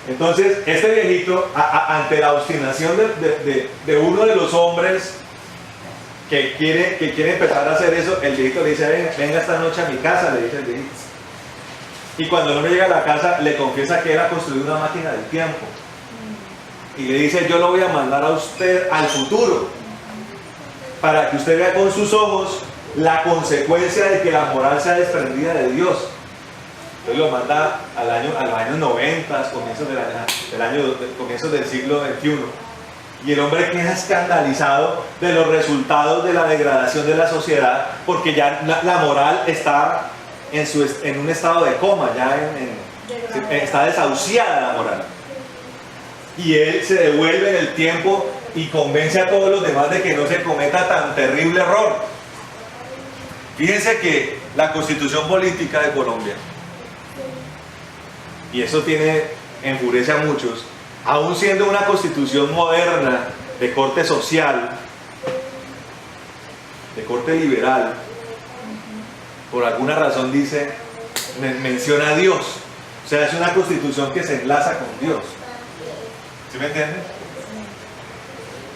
Entonces, este viejito, ante la obstinación de uno de los hombres que quiere empezar a hacer eso, el viejito le dice: venga esta noche a mi casa, le dice el viejito. Y cuando el hombre llega a la casa, le confiesa que él ha construido una máquina del tiempo. Y le dice: yo lo voy a mandar a usted al futuro, para que usted vea con sus ojos la consecuencia de que la moral sea desprendida de Dios. Entonces lo manda a los años 90, comienzos del siglo XXI. Y el hombre queda escandalizado de los resultados de la degradación de la sociedad, porque ya la moral está en un estado de coma, ya está desahuciada la moral. Y él se devuelve en el tiempo y convence a todos los demás de que no se cometa tan terrible error. Fíjense que la Constitución Política de Colombia, y eso enfurece a muchos, aún siendo una constitución moderna, de corte social, de corte liberal, por alguna razón menciona a Dios. O sea, es una constitución que se enlaza con Dios. ¿Sí me entienden?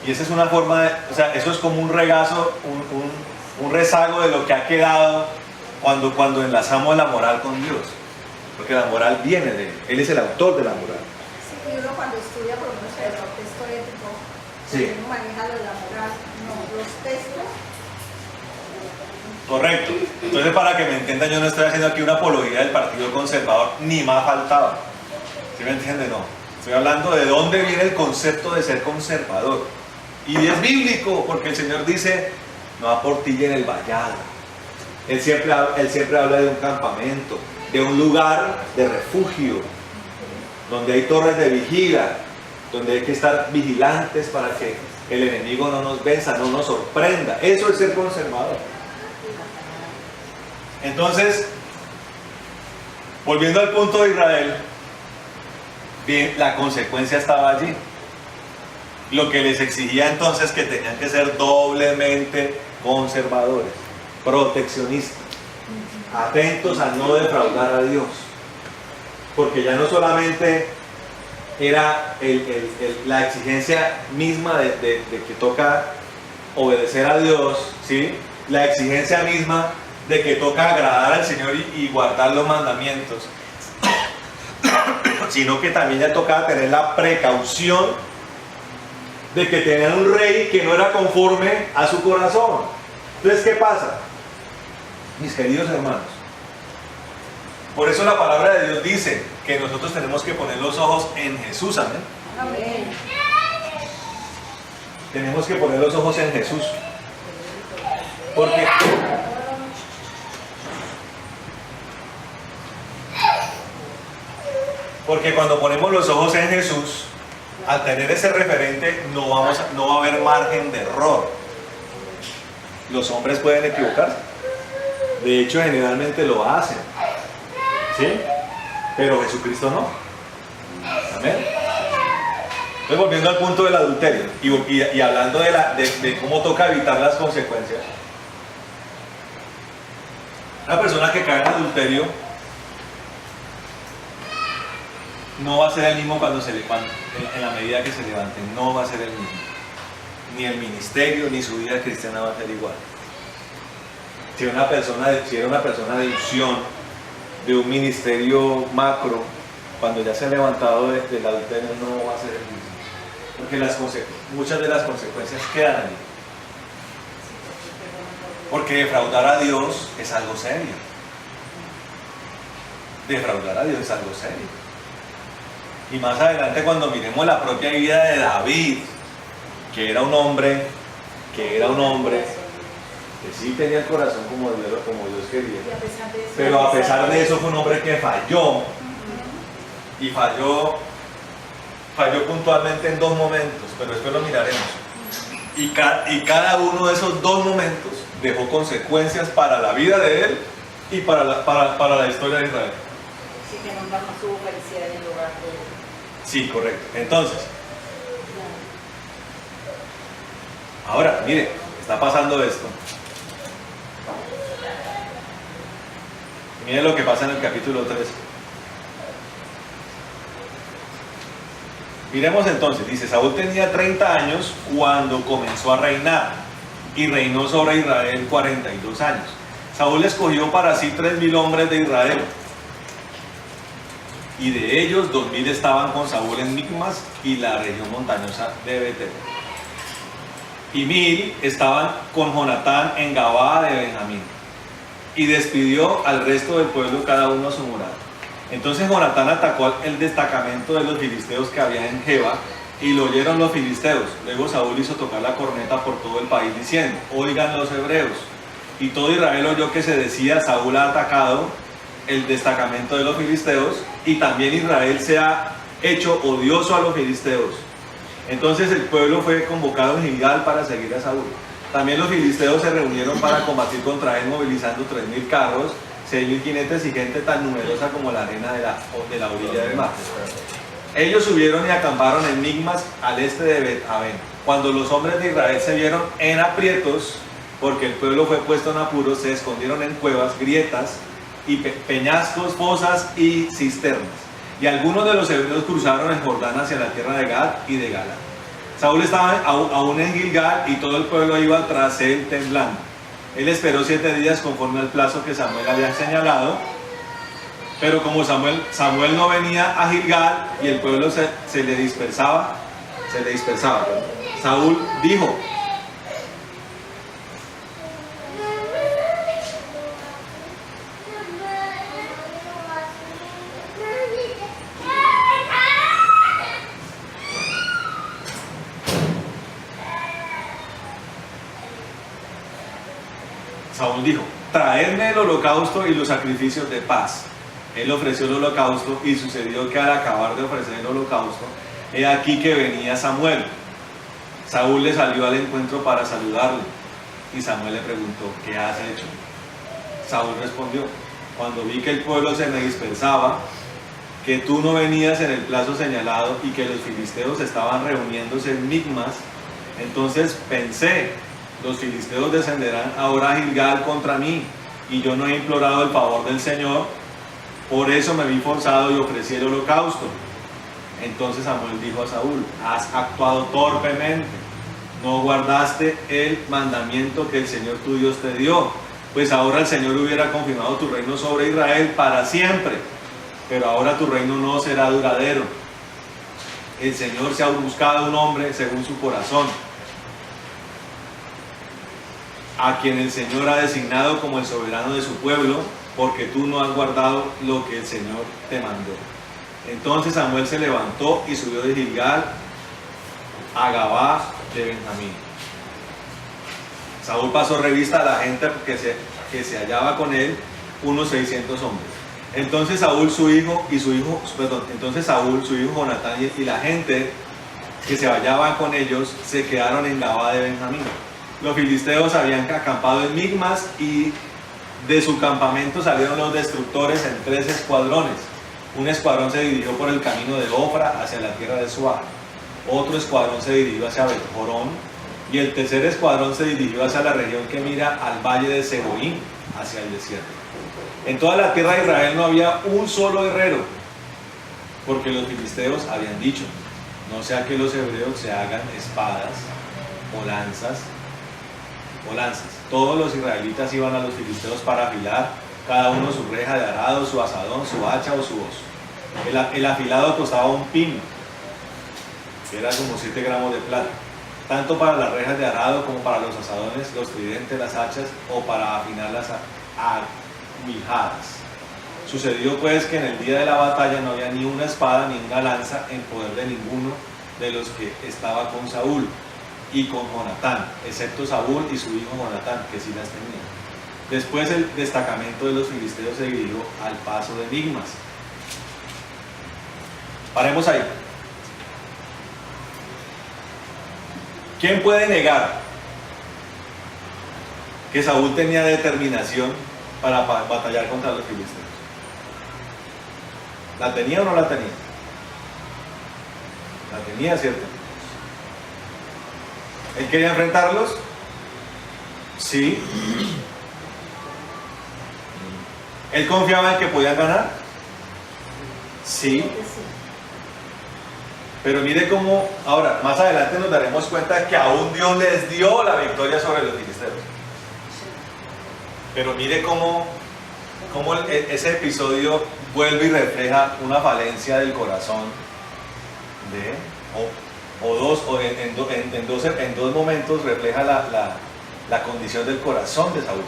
Y esa es una forma o sea, eso es como un regazo, un rezago de lo que ha quedado cuando enlazamos la moral con Dios. Porque la moral viene de Él. Él es el autor de la moral. Sí, y uno cuando estudia, por lo menos el texto ético, sí, uno maneja lo de la moral, no, los textos. Correcto. Entonces, para que me entiendan, yo no estoy haciendo aquí una apología del Partido Conservador, ni más faltaba. ¿Sí me entiende? No. Estoy hablando de dónde viene el concepto de ser conservador. Y es bíblico, porque el Señor dice: no aportillen el vallado. Él siempre habla de un campamento, de un lugar de refugio, donde hay torres de vigilia, donde hay que estar vigilantes para que el enemigo no nos venza, no nos sorprenda. Eso es ser conservador. Entonces, volviendo al punto de Israel, bien, la consecuencia estaba allí. Lo que les exigía entonces que tenían que ser doblemente conservadores, proteccionistas, atentos a no defraudar a Dios. Porque ya no solamente era la exigencia misma de que toca obedecer a Dios, ¿sí? La exigencia misma de que toca agradar al Señor y guardar los mandamientos, sino que también ya tocaba tener la precaución de que tenían un rey que no era conforme a su corazón. Entonces, ¿qué pasa? Mis queridos hermanos, por eso la palabra de Dios dice que nosotros tenemos que poner los ojos en Jesús, amén. Amén. Tenemos que poner los ojos en Jesús. Porque cuando ponemos los ojos en Jesús, al tener ese referente, no va a haber margen de error. Los hombres pueden equivocarse. De hecho, generalmente lo hacen. ¿Sí? Pero Jesucristo no. Amén. Entonces, volviendo al punto del adulterio y hablando de cómo toca evitar las consecuencias. Una persona que cae en adulterio no va a ser el mismo en la medida que se levante, no va a ser el mismo. Ni el ministerio ni su vida cristiana va a ser igual. Si era una persona de unción, de un ministerio macro, cuando ya se ha levantado del adulterio, no va a ser el mismo. Porque muchas de las consecuencias quedan allí. Porque defraudar a Dios es algo serio. Defraudar a Dios es algo serio. Y más adelante, cuando miremos la propia vida de David, que era un hombre que sí tenía el corazón como Dios quería, pero a pesar de eso fue un hombre que falló, y falló puntualmente en 2 momentos, pero después lo miraremos. Y cada uno de esos 2 momentos dejó consecuencias para la vida de él y para la historia de Israel. Sí, que no tuvo felicidad en el lugar de... Sí, correcto. Entonces, ahora, mire, está pasando esto. Miren lo que pasa en el capítulo 13. Miremos entonces, dice, Saúl tenía 30 años cuando comenzó a reinar y reinó sobre Israel 42 años. Saúl escogió para sí 3.000 hombres de Israel y de ellos 2.000 estaban con Saúl en Micmas y la región montañosa de Betel, y 1.000 estaban con Jonatán en Gabaa de Benjamín, y despidió al resto del pueblo cada uno a su morada. Entonces Jonatán atacó el destacamento de los filisteos que había en Geba, y lo oyeron los filisteos. Luego Saúl hizo tocar la corneta por todo el país diciendo: oigan los hebreos. Y todo Israel oyó que se decía: Saúl ha atacado el destacamento de los filisteos, y también Israel se ha hecho odioso a los filisteos. Entonces el pueblo fue convocado en Gilgal para seguir a Saúl. También los filisteos se reunieron para combatir contra él, movilizando 3.000 carros, 6.000 jinetes y gente tan numerosa como la arena de la orilla del mar. Ellos subieron y acamparon en Micmas, al este de Bet-Aven. Cuando los hombres de Israel se vieron en aprietos, porque el pueblo fue puesto en apuros, se escondieron en cuevas, grietas y peñascos, fosas y cisternas. Y algunos de los hebreos cruzaron el Jordán hacia la tierra de Gad y de Gala. Saúl estaba aún en Gilgal y todo el pueblo iba tras él temblando. Él esperó 7 días conforme al plazo que Samuel había señalado, pero como Samuel no venía a Gilgal y el pueblo se le dispersaba, Saúl dijo: traedme el holocausto y los sacrificios de paz. Él ofreció el holocausto, y sucedió que al acabar de ofrecer el holocausto, he aquí que venía Samuel. Saúl le salió al encuentro para saludarle, y Samuel le preguntó: ¿qué has hecho? Saúl respondió: cuando vi que el pueblo se me dispersaba, que tú no venías en el plazo señalado y que los filisteos estaban reuniéndose en Micmas, entonces pensé: los filisteos descenderán ahora a Gilgal contra mí, y yo no he implorado el favor del Señor, por eso me vi forzado y ofrecí el holocausto. Entonces Samuel dijo a Saúl: has actuado torpemente, no guardaste el mandamiento que el Señor tu Dios te dio, pues ahora el Señor hubiera confirmado tu reino sobre Israel para siempre, pero ahora tu reino no será duradero. El Señor se ha buscado un hombre según su corazón, a quien el Señor ha designado como el soberano de su pueblo, porque tú no has guardado lo que el Señor te mandó. Entonces Samuel se levantó y subió de Gilgal a Gabaa de Benjamín. Saúl pasó revista a la gente que se hallaba con él, unos 600 hombres. Entonces Saúl, su hijo Jonatán y la gente que se hallaba con ellos se quedaron en Gabaa de Benjamín. Los filisteos habían acampado en Micmas, y de su campamento salieron los destructores en 3 escuadrones. Un escuadrón se dirigió por el camino de Ofra hacia la tierra de Zoar. Otro escuadrón se dirigió hacia Bet-Jorón, y el tercer escuadrón se dirigió hacia la región que mira al valle de Seboín, hacia el desierto. En toda la tierra de Israel no había un solo guerrero, porque los filisteos habían dicho: no sea que los hebreos se hagan espadas o lanzas. Todos los israelitas iban a los filisteos para afilar, cada uno su reja de arado, su asadón, su hacha o su hoz. El afilado costaba un pino, que era como 7 gramos de plata, tanto para las rejas de arado como para los asadones, los tridentes, las hachas, o para afinar las aguijadas. Sucedió pues que en el día de la batalla no había ni una espada ni una lanza en poder de ninguno de los que estaba con Saúl y con Jonatán, excepto Saúl y su hijo Jonatán, que sí las tenían. Después el destacamento de los filisteos se dirigió al paso de Micmas. Paremos ahí. ¿Quién puede negar que Saúl tenía determinación para batallar contra los filisteos? ¿La tenía o no la tenía? La tenía, ¿cierto? ¿Él quería enfrentarlos? Sí. ¿Él confiaba en que podían ganar? Sí. Pero mire cómo, ahora, más adelante nos daremos cuenta que aún Dios les dio la victoria sobre los filisteos. Pero mire cómo ese episodio vuelve y refleja una falencia del corazón de, en dos momentos refleja la condición del corazón de Saúl.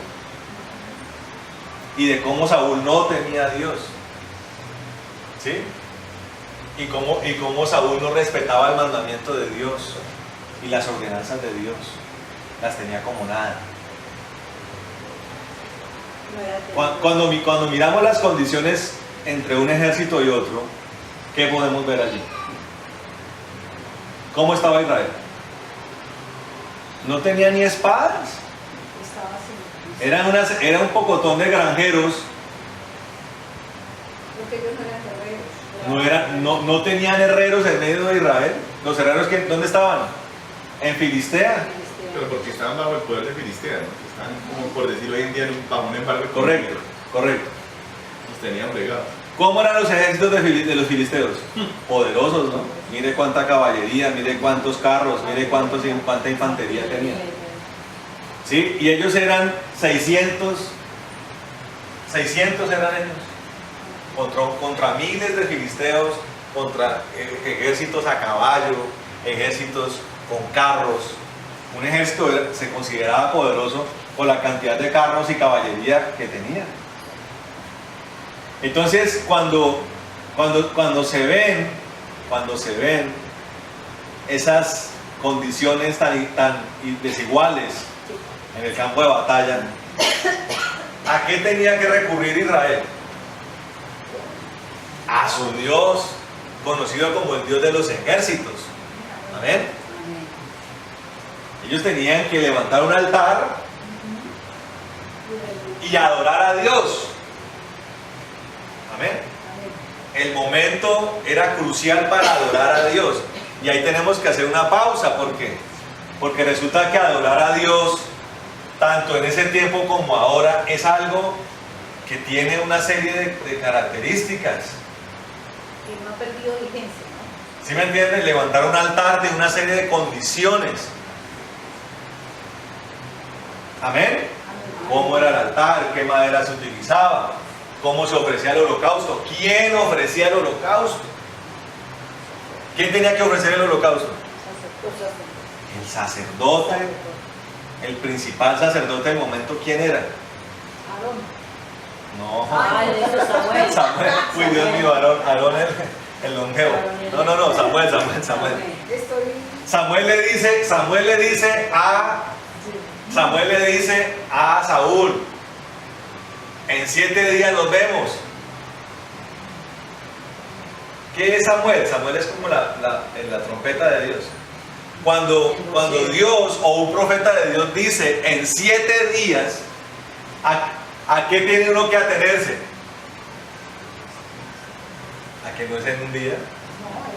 Y de cómo Saúl no temía a Dios. ¿Sí? Y cómo Saúl no respetaba el mandamiento de Dios y las ordenanzas de Dios. Las tenía como nada. Cuando miramos las condiciones entre un ejército y otro, ¿qué podemos ver allí? ¿Cómo estaba Israel? No tenía ni espadas. Era un pocotón de granjeros. Porque ellos no eran guerreros. No tenían herreros en medio de Israel. Los herreros, ¿dónde estaban? En Filistea. Pero porque estaban bajo el poder de Filistea, ¿no? Estaban, como por decirlo hoy en día, bajo un embargo. Correcto. Los tenían fregados. ¿Cómo eran los ejércitos de los filisteos? Poderosos, ¿no? Mire cuánta caballería, mire cuántos carros, mire cuánta infantería tenían. ¿Sí? Y ellos eran 600 eran ellos. Contra miles de filisteos, contra ejércitos a caballo, ejércitos con carros. Un ejército se consideraba poderoso por la cantidad de carros y caballería que tenía. Entonces, cuando se ven esas condiciones tan desiguales en el campo de batalla, ¿a qué tenía que recurrir Israel? A su Dios, conocido como el Dios de los ejércitos. Amén. Ellos tenían que levantar un altar y adorar a Dios. Amén. El momento era crucial para adorar a Dios. Y ahí tenemos que hacer una pausa. ¿Por qué? Porque resulta que adorar a Dios, tanto en ese tiempo como ahora, es algo que tiene una serie de características. Que no ha perdido vigencia, ¿no? ¿Sí me entienden? Levantar un altar de una serie de condiciones. Amén. ¿Cómo era el altar? ¿Qué madera se utilizaba? ¿Cómo se ofrecía el holocausto? ¿Quién ofrecía el holocausto? ¿Quién tenía que ofrecer el holocausto? El sacerdote. El principal sacerdote del momento, ¿quién era? Aarón. No. Ay, eso es Samuel. Samuel. Uy, Dios mío, Aarón el longevo. No, Samuel. Samuel le dice a Saúl: en 7 días nos vemos. ¿Qué es Samuel? Samuel es como la trompeta de Dios. Cuando Dios o un profeta de Dios dice en 7 días, ¿a qué tiene uno que atenerse? ¿A que no es en un día?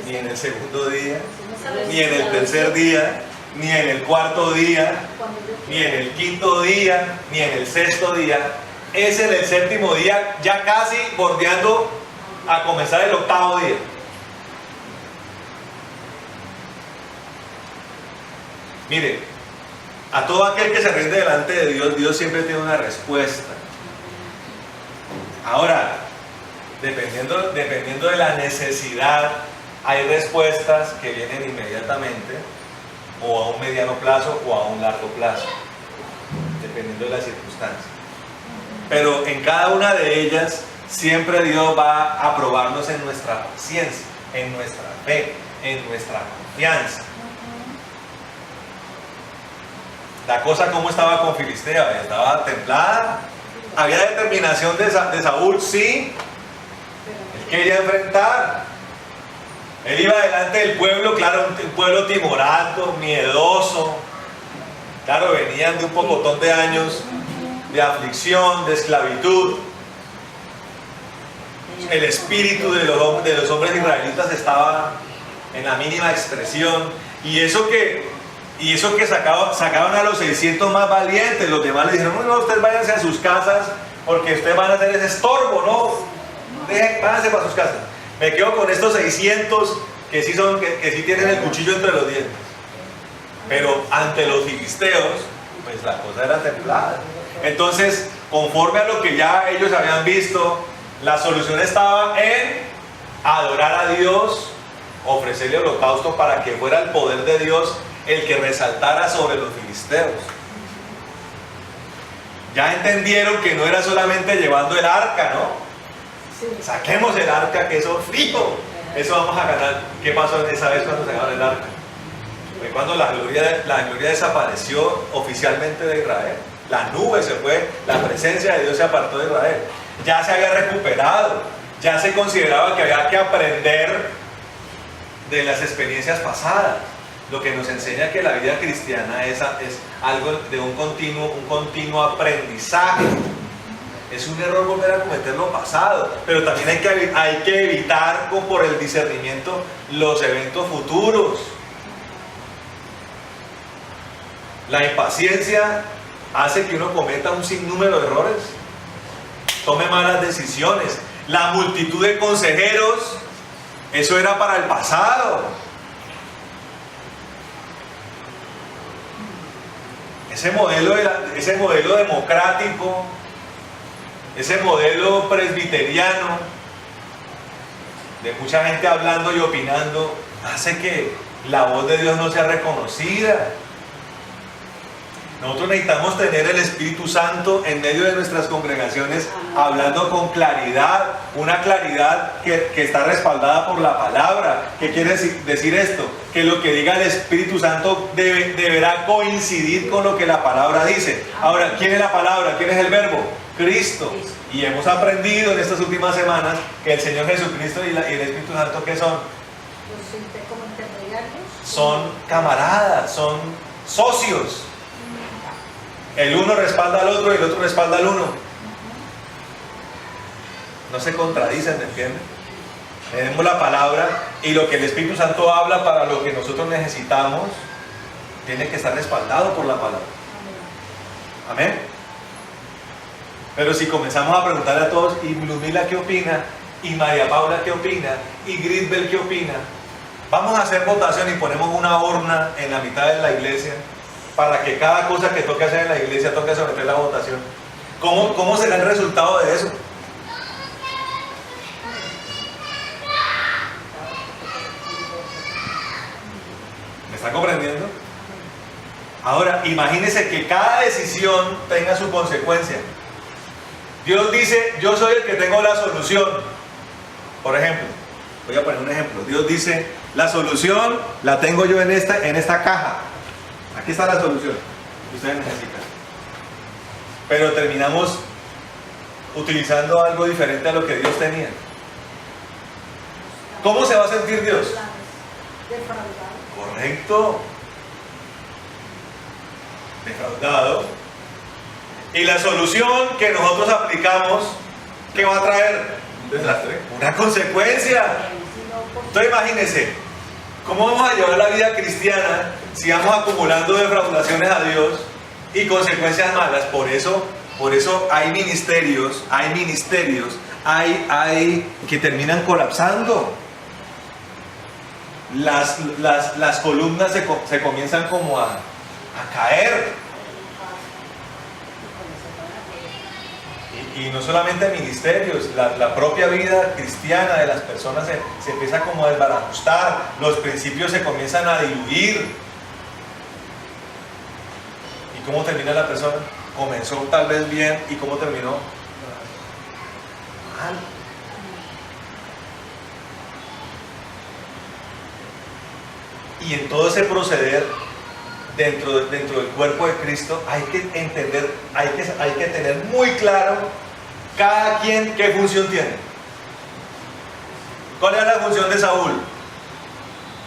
Ni en el segundo día, ni en el tercer día, ni en el cuarto día, ni en el quinto día, ni en el sexto día. Es en el séptimo día, ya casi bordeando a comenzar el octavo día. Mire, a todo aquel que se rinde delante de Dios, Dios siempre tiene una respuesta. Ahora, dependiendo de la necesidad, hay respuestas que vienen inmediatamente, o a un mediano plazo, o a un largo plazo, dependiendo de las circunstancias. Pero en cada una de ellas, siempre Dios va a probarnos en nuestra paciencia, en nuestra fe, en nuestra confianza. La cosa, ¿cómo estaba con Filistea? ¿Estaba templada? ¿Había determinación de Saúl? Sí. Él quería enfrentar. Él iba delante del pueblo, claro, un pueblo timorato, miedoso. Claro, venían de un pocotón de años de aflicción, de esclavitud. El espíritu de los hombres israelitas estaba en la mínima expresión. Y eso que sacaban a los 600 más valientes. Los demás le dijeron: no, ustedes váyanse a sus casas porque ustedes van a hacer ese estorbo, ¿no? Váyanse para sus casas. Me quedo con estos 600 que sí, que sí tienen el cuchillo entre los dientes. Pero ante los filisteos, pues la cosa era templada. Entonces, conforme a lo que ya ellos habían visto, la solución estaba en adorar a Dios, ofrecerle holocausto para que fuera el poder de Dios el que resaltara sobre los filisteos. Ya entendieron que no era solamente llevando el arca, ¿no? Saquemos el arca, que eso fijo, eso vamos a ganar. ¿Qué pasó esa vez cuando sacaron el arca? Fue cuando la gloria desapareció oficialmente de Israel. La nube se fue, la presencia de Dios se apartó de Israel. Ya se había recuperado, ya se consideraba que había que aprender de las experiencias pasadas. Lo que nos enseña que la vida cristiana es algo de un continuo aprendizaje. Es un error volver a cometer lo pasado, pero también hay que evitar por el discernimiento los eventos futuros. La impaciencia hace que uno cometa un sinnúmero de errores, tome malas decisiones. La multitud de consejeros, eso era para el pasado. Ese modelo democrático, ese modelo presbiteriano, de mucha gente hablando y opinando, hace que la voz de Dios no sea reconocida. Nosotros necesitamos tener el Espíritu Santo en medio de nuestras congregaciones, hablando con claridad, una claridad que está respaldada por la palabra. ¿Qué quiere decir esto? Que lo que diga el Espíritu Santo deberá coincidir con lo que la palabra dice. Ahora, ¿quién es la palabra? ¿Quién es el verbo? Cristo. Y hemos aprendido en estas últimas semanas que el Señor Jesucristo y el Espíritu Santo, ¿qué son? Como intermediarios. Son camaradas, son socios. El uno respalda al otro y el otro respalda al uno. No se contradicen, ¿me entienden? Tenemos la palabra y lo que el Espíritu Santo habla para lo que nosotros necesitamos tiene que estar respaldado por la palabra. Amén. Pero si comenzamos a preguntarle a todos, ¿y Lumila qué opina? ¿Y María Paula qué opina? ¿Y Grisbel qué opina? Vamos a hacer votación y ponemos una urna en la mitad de la iglesia para que cada cosa que toque hacer en la iglesia toque someter la votación. ¿Cómo será el resultado de eso? ¿Me está comprendiendo? Ahora, imagínese que cada decisión tenga su consecuencia. Dios dice, yo soy el que tengo la solución. Por ejemplo, voy a poner un ejemplo. Dios dice, la solución la tengo yo en esta caja. Aquí está la solución que ustedes necesitan. Pero terminamos utilizando algo diferente a lo que Dios tenía. ¿Cómo se va a sentir Dios? Correcto. Defraudado. Y la solución que nosotros aplicamos, ¿qué va a traer? Un desastre. Una consecuencia. Entonces imagínense, ¿cómo vamos a llevar la vida cristiana si vamos acumulando defraudaciones a Dios y consecuencias malas? Por eso hay ministerios que terminan colapsando. Las columnas se comienzan como a caer. Y no solamente ministerios, la propia vida cristiana de las personas se empieza como a desbarajustar, los principios se comienzan a diluir. ¿Y cómo termina la persona? Comenzó tal vez bien, ¿y cómo terminó? Mal. Y en todo ese proceder, dentro del cuerpo de Cristo, hay que entender, hay que tener muy claro cada quien qué función tiene. ¿Cuál era la función de Saúl?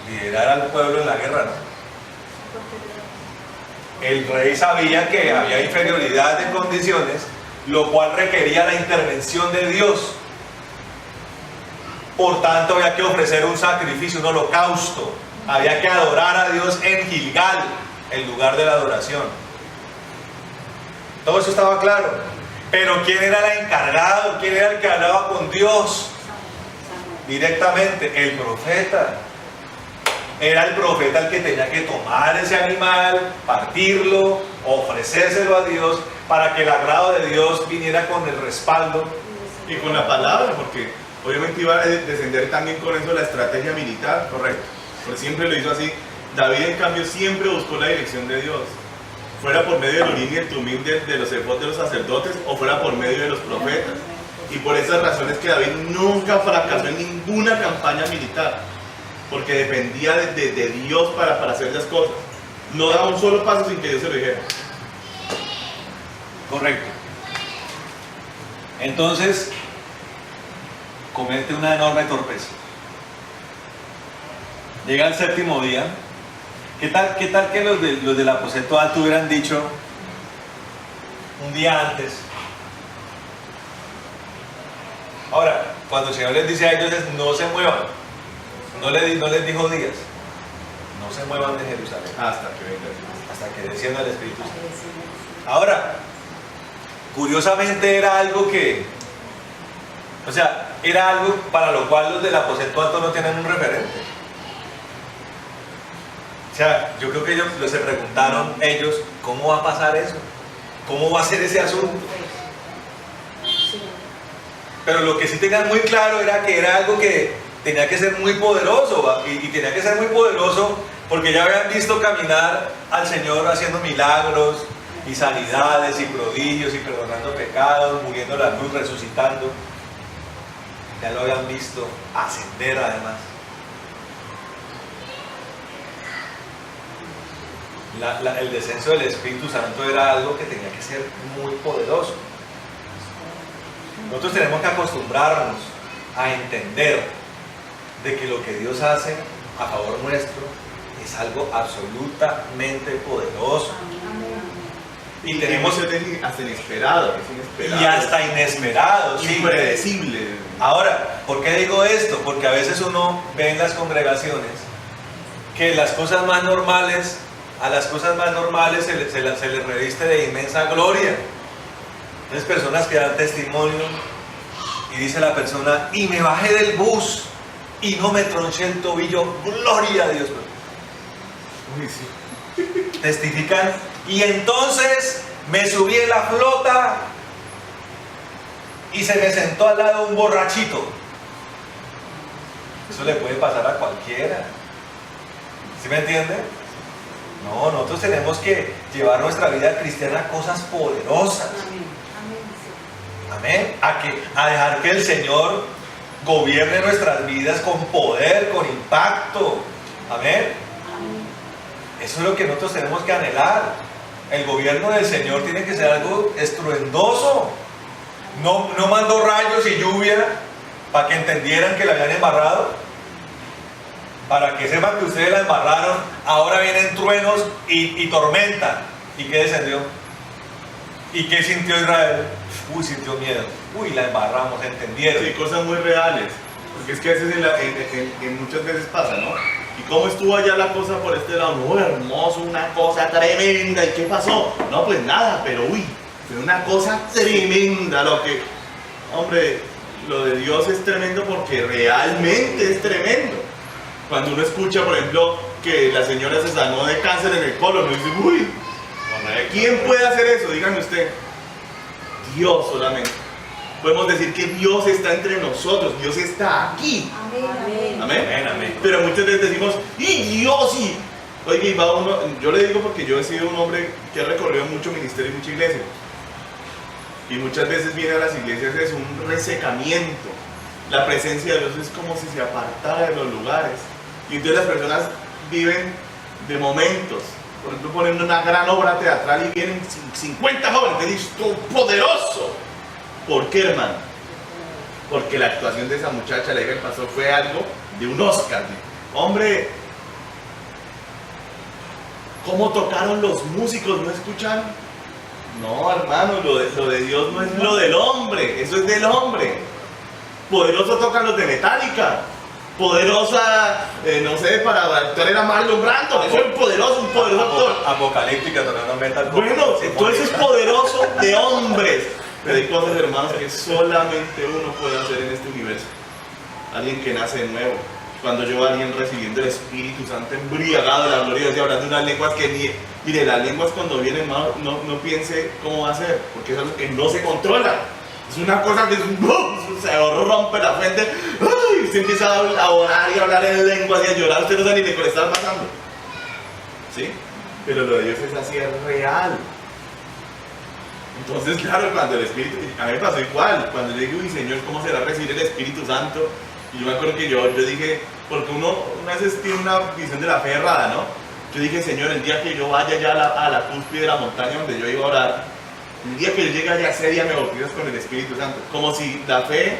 Liderar al pueblo en la guerra, ¿no? El rey sabía que había inferioridad de condiciones, lo cual requería la intervención de Dios. Por tanto, había que ofrecer un sacrificio, un holocausto. Había que adorar a Dios en Gilgal, el lugar de la adoración. Todo eso estaba claro. Pero ¿quién era el encargado? ¿Quién era el que hablaba con Dios directamente? El profeta. Era el profeta el que tenía que tomar ese animal, partirlo, ofrecérselo a Dios para que el agrado de Dios viniera con el respaldo. Y con la palabra, porque obviamente iba a descender también con eso la estrategia militar. Correcto. Porque siempre lo hizo así. David, en cambio, siempre buscó la dirección de Dios. Fuera por medio del Urim y el Tumim de los efod de los sacerdotes, o fuera por medio de los profetas. Y por esas razones que David nunca fracasó en ninguna campaña militar. Porque dependía de Dios para hacer las cosas. No daba un solo paso sin que Dios se lo dijera. Correcto. Entonces, comete una enorme torpeza. Llega el séptimo día. ¿Qué tal que los del aposento alto hubieran dicho un día antes? Ahora, cuando el Señor les dice a ellos, no se muevan. No les dijo días. No se muevan de Jerusalén. Hasta que venga Dios. Hasta que descienda el Espíritu Santo. Ahora, curiosamente era algo que, o sea, era algo para lo cual los del aposento alto no tienen un referente. O sea, yo creo que ellos se preguntaron, ¿cómo va a pasar eso? ¿Cómo va a ser ese asunto? Pero lo que sí tenían muy claro era que era algo que tenía que ser muy poderoso, y tenía que ser muy poderoso porque ya habían visto caminar al Señor haciendo milagros y sanidades y prodigios y perdonando pecados, muriendo en la cruz, resucitando. Ya lo habían visto ascender además. El descenso del Espíritu Santo era algo que tenía que ser muy poderoso. Nosotros tenemos que acostumbrarnos a entender de que lo que Dios hace a favor nuestro es algo absolutamente poderoso. Y tenemos hasta inesperado, y hasta inesperado, sí. Impredecible. Ahora, ¿por qué digo esto? Porque a veces uno ve en las congregaciones que las cosas más normales, a las cosas más normales se les reviste de inmensa gloria. Entonces, personas que dan testimonio y dice la persona, y me bajé del bus y no me tronché el tobillo, gloria a Dios. Uy, sí. Testifican, y entonces me subí en la flota y se me sentó al lado un borrachito. Eso le puede pasar a cualquiera. ¿Sí me entiende? No, nosotros tenemos que llevar nuestra vida cristiana a cosas poderosas. Amén. A dejar que el Señor gobierne nuestras vidas con poder, con impacto. Amén. Eso es lo que nosotros tenemos que anhelar. El gobierno del Señor tiene que ser algo estruendoso. No mandó rayos y lluvia para que entendieran que la habían embarrado. Para que sepan que ustedes la embarraron. Ahora vienen truenos y tormenta. ¿Y qué descendió? ¿Y qué sintió Israel? Uy, sintió miedo. Uy, la embarramos, entendieron. Sí, cosas muy reales. Porque es que a veces en muchas veces pasa, ¿no? ¿Y cómo estuvo allá la cosa por este lado? No, hermoso, una cosa tremenda. ¿Y qué pasó? No, pues nada, pero uy, fue una cosa tremenda lo que... Hombre, lo de Dios es tremendo porque realmente es tremendo. Cuando uno escucha, por ejemplo, que la señora se sanó de cáncer en el colon, uno dice, uy, ¿quién puede hacer eso? Dígame usted. Dios solamente. Podemos decir que Dios está entre nosotros, Dios está aquí. Amén. Amén. Amén, amén. Pero muchas veces decimos, ¡y Dios! Y oye, va uno, yo le digo porque yo he sido un hombre que ha recorrido mucho ministerio y mucha iglesia. Y muchas veces viene a las iglesias es un resecamiento. La presencia de Dios es como si se apartara de los lugares. Y entonces las personas viven de momentos. Por ejemplo, ponen una gran obra teatral y vienen 50 jóvenes. Te dices, ¡tú poderoso! ¿Por qué, hermano? Porque la actuación de esa muchacha, la hija del pastor, fue algo de un Oscar. Hombre, ¿cómo tocaron los músicos? ¿No escuchan? No, hermano, lo de Dios no es lo del hombre, eso es del hombre. Poderoso tocan los de Metallica. Poderosa, no sé, para actuar era Marlon Brando. Eso es un poderoso actor. Apocalíptica tocando metal. Bueno, entonces es poderoso de hombres. Pero hay cosas, hermanos, que solamente uno puede hacer en este universo. Alguien que nace de nuevo. Cuando yo veo a alguien recibiendo el Espíritu Santo embriagado de la gloria de Dios y hablando unas lenguas que ni... Mire, las lenguas cuando vienen, hermano, no piense cómo va a ser, porque es algo que no se controla. Es una cosa que se rompe la fuente, ¡ay! Usted empieza a orar y a hablar en lenguas y a llorar, usted no sabe ni de qué le está pasando. ¿Sí? Pero lo de Dios es así, es real. Entonces, claro, cuando el Espíritu, a mí me pasó igual, cuando yo dije, uy Señor, ¿cómo será recibir el Espíritu Santo? Y yo me acuerdo que yo dije, porque uno a veces tiene una visión de la fe errada, ¿no? Yo dije, Señor, el día que yo vaya ya a la cúspide de la montaña donde yo iba a orar, el día que yo llegue allá, ese día me bautizas con el Espíritu Santo. Como si la fe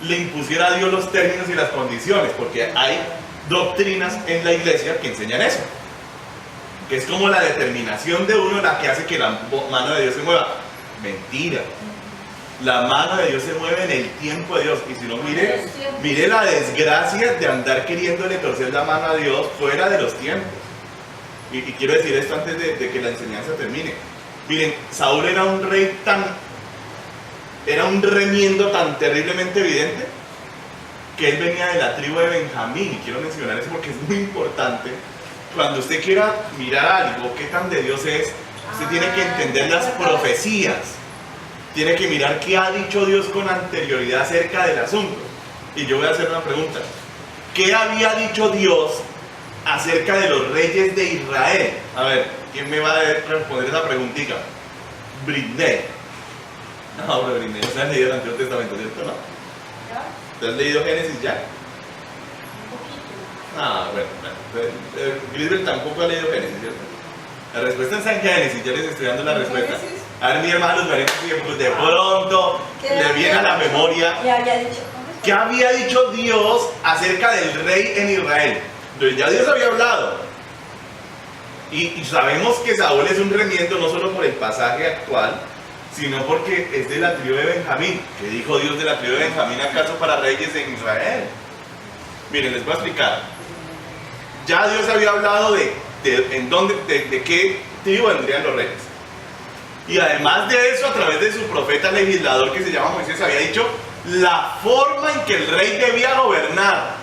le impusiera a Dios los términos y las condiciones, porque hay doctrinas en la iglesia que enseñan eso. Que es como la determinación de uno la que hace que la mano de Dios se mueva. Mentira. La mano de Dios se mueve en el tiempo de Dios. Y si no, mire la desgracia de andar queriéndole torcer la mano a Dios fuera de los tiempos. Y quiero decir esto antes de que la enseñanza termine. Miren, Saúl era un rey era un remiendo tan terriblemente evidente que él venía de la tribu de Benjamín. Y quiero mencionar eso porque es muy importante. Cuando usted quiera mirar algo, qué tan de Dios es, usted tiene que entender las profecías. Tiene que mirar qué ha dicho Dios con anterioridad acerca del asunto. Y yo voy a hacer una pregunta. ¿Qué había dicho Dios acerca de los reyes de Israel? A ver, ¿quién me va a responder esa preguntita? Britney. No, hombre, Britney, no se has leído el Antiguo Testamento, ¿cierto? ¿No? ¿Te has leído Génesis ya? Ah, bueno. Grisbert tampoco ha leído Génesis, ¿cierto? La respuesta está en Génesis, ya les estoy dando la respuesta. A ver, mi hermano, pues de pronto le viene a la memoria qué había dicho Dios acerca del rey en Israel. Entonces ya Dios había hablado. Y sabemos que Saúl es un remiendo no solo por el pasaje actual, sino porque es de la tribu de Benjamín. ¿Qué dijo Dios de la tribu de Benjamín acaso para reyes en Israel? Miren, les voy a explicar. Ya Dios había hablado de qué tribu vendrían los reyes. Y además de eso, a través de su profeta legislador que se llama Moisés, había dicho la forma en que el rey debía gobernar.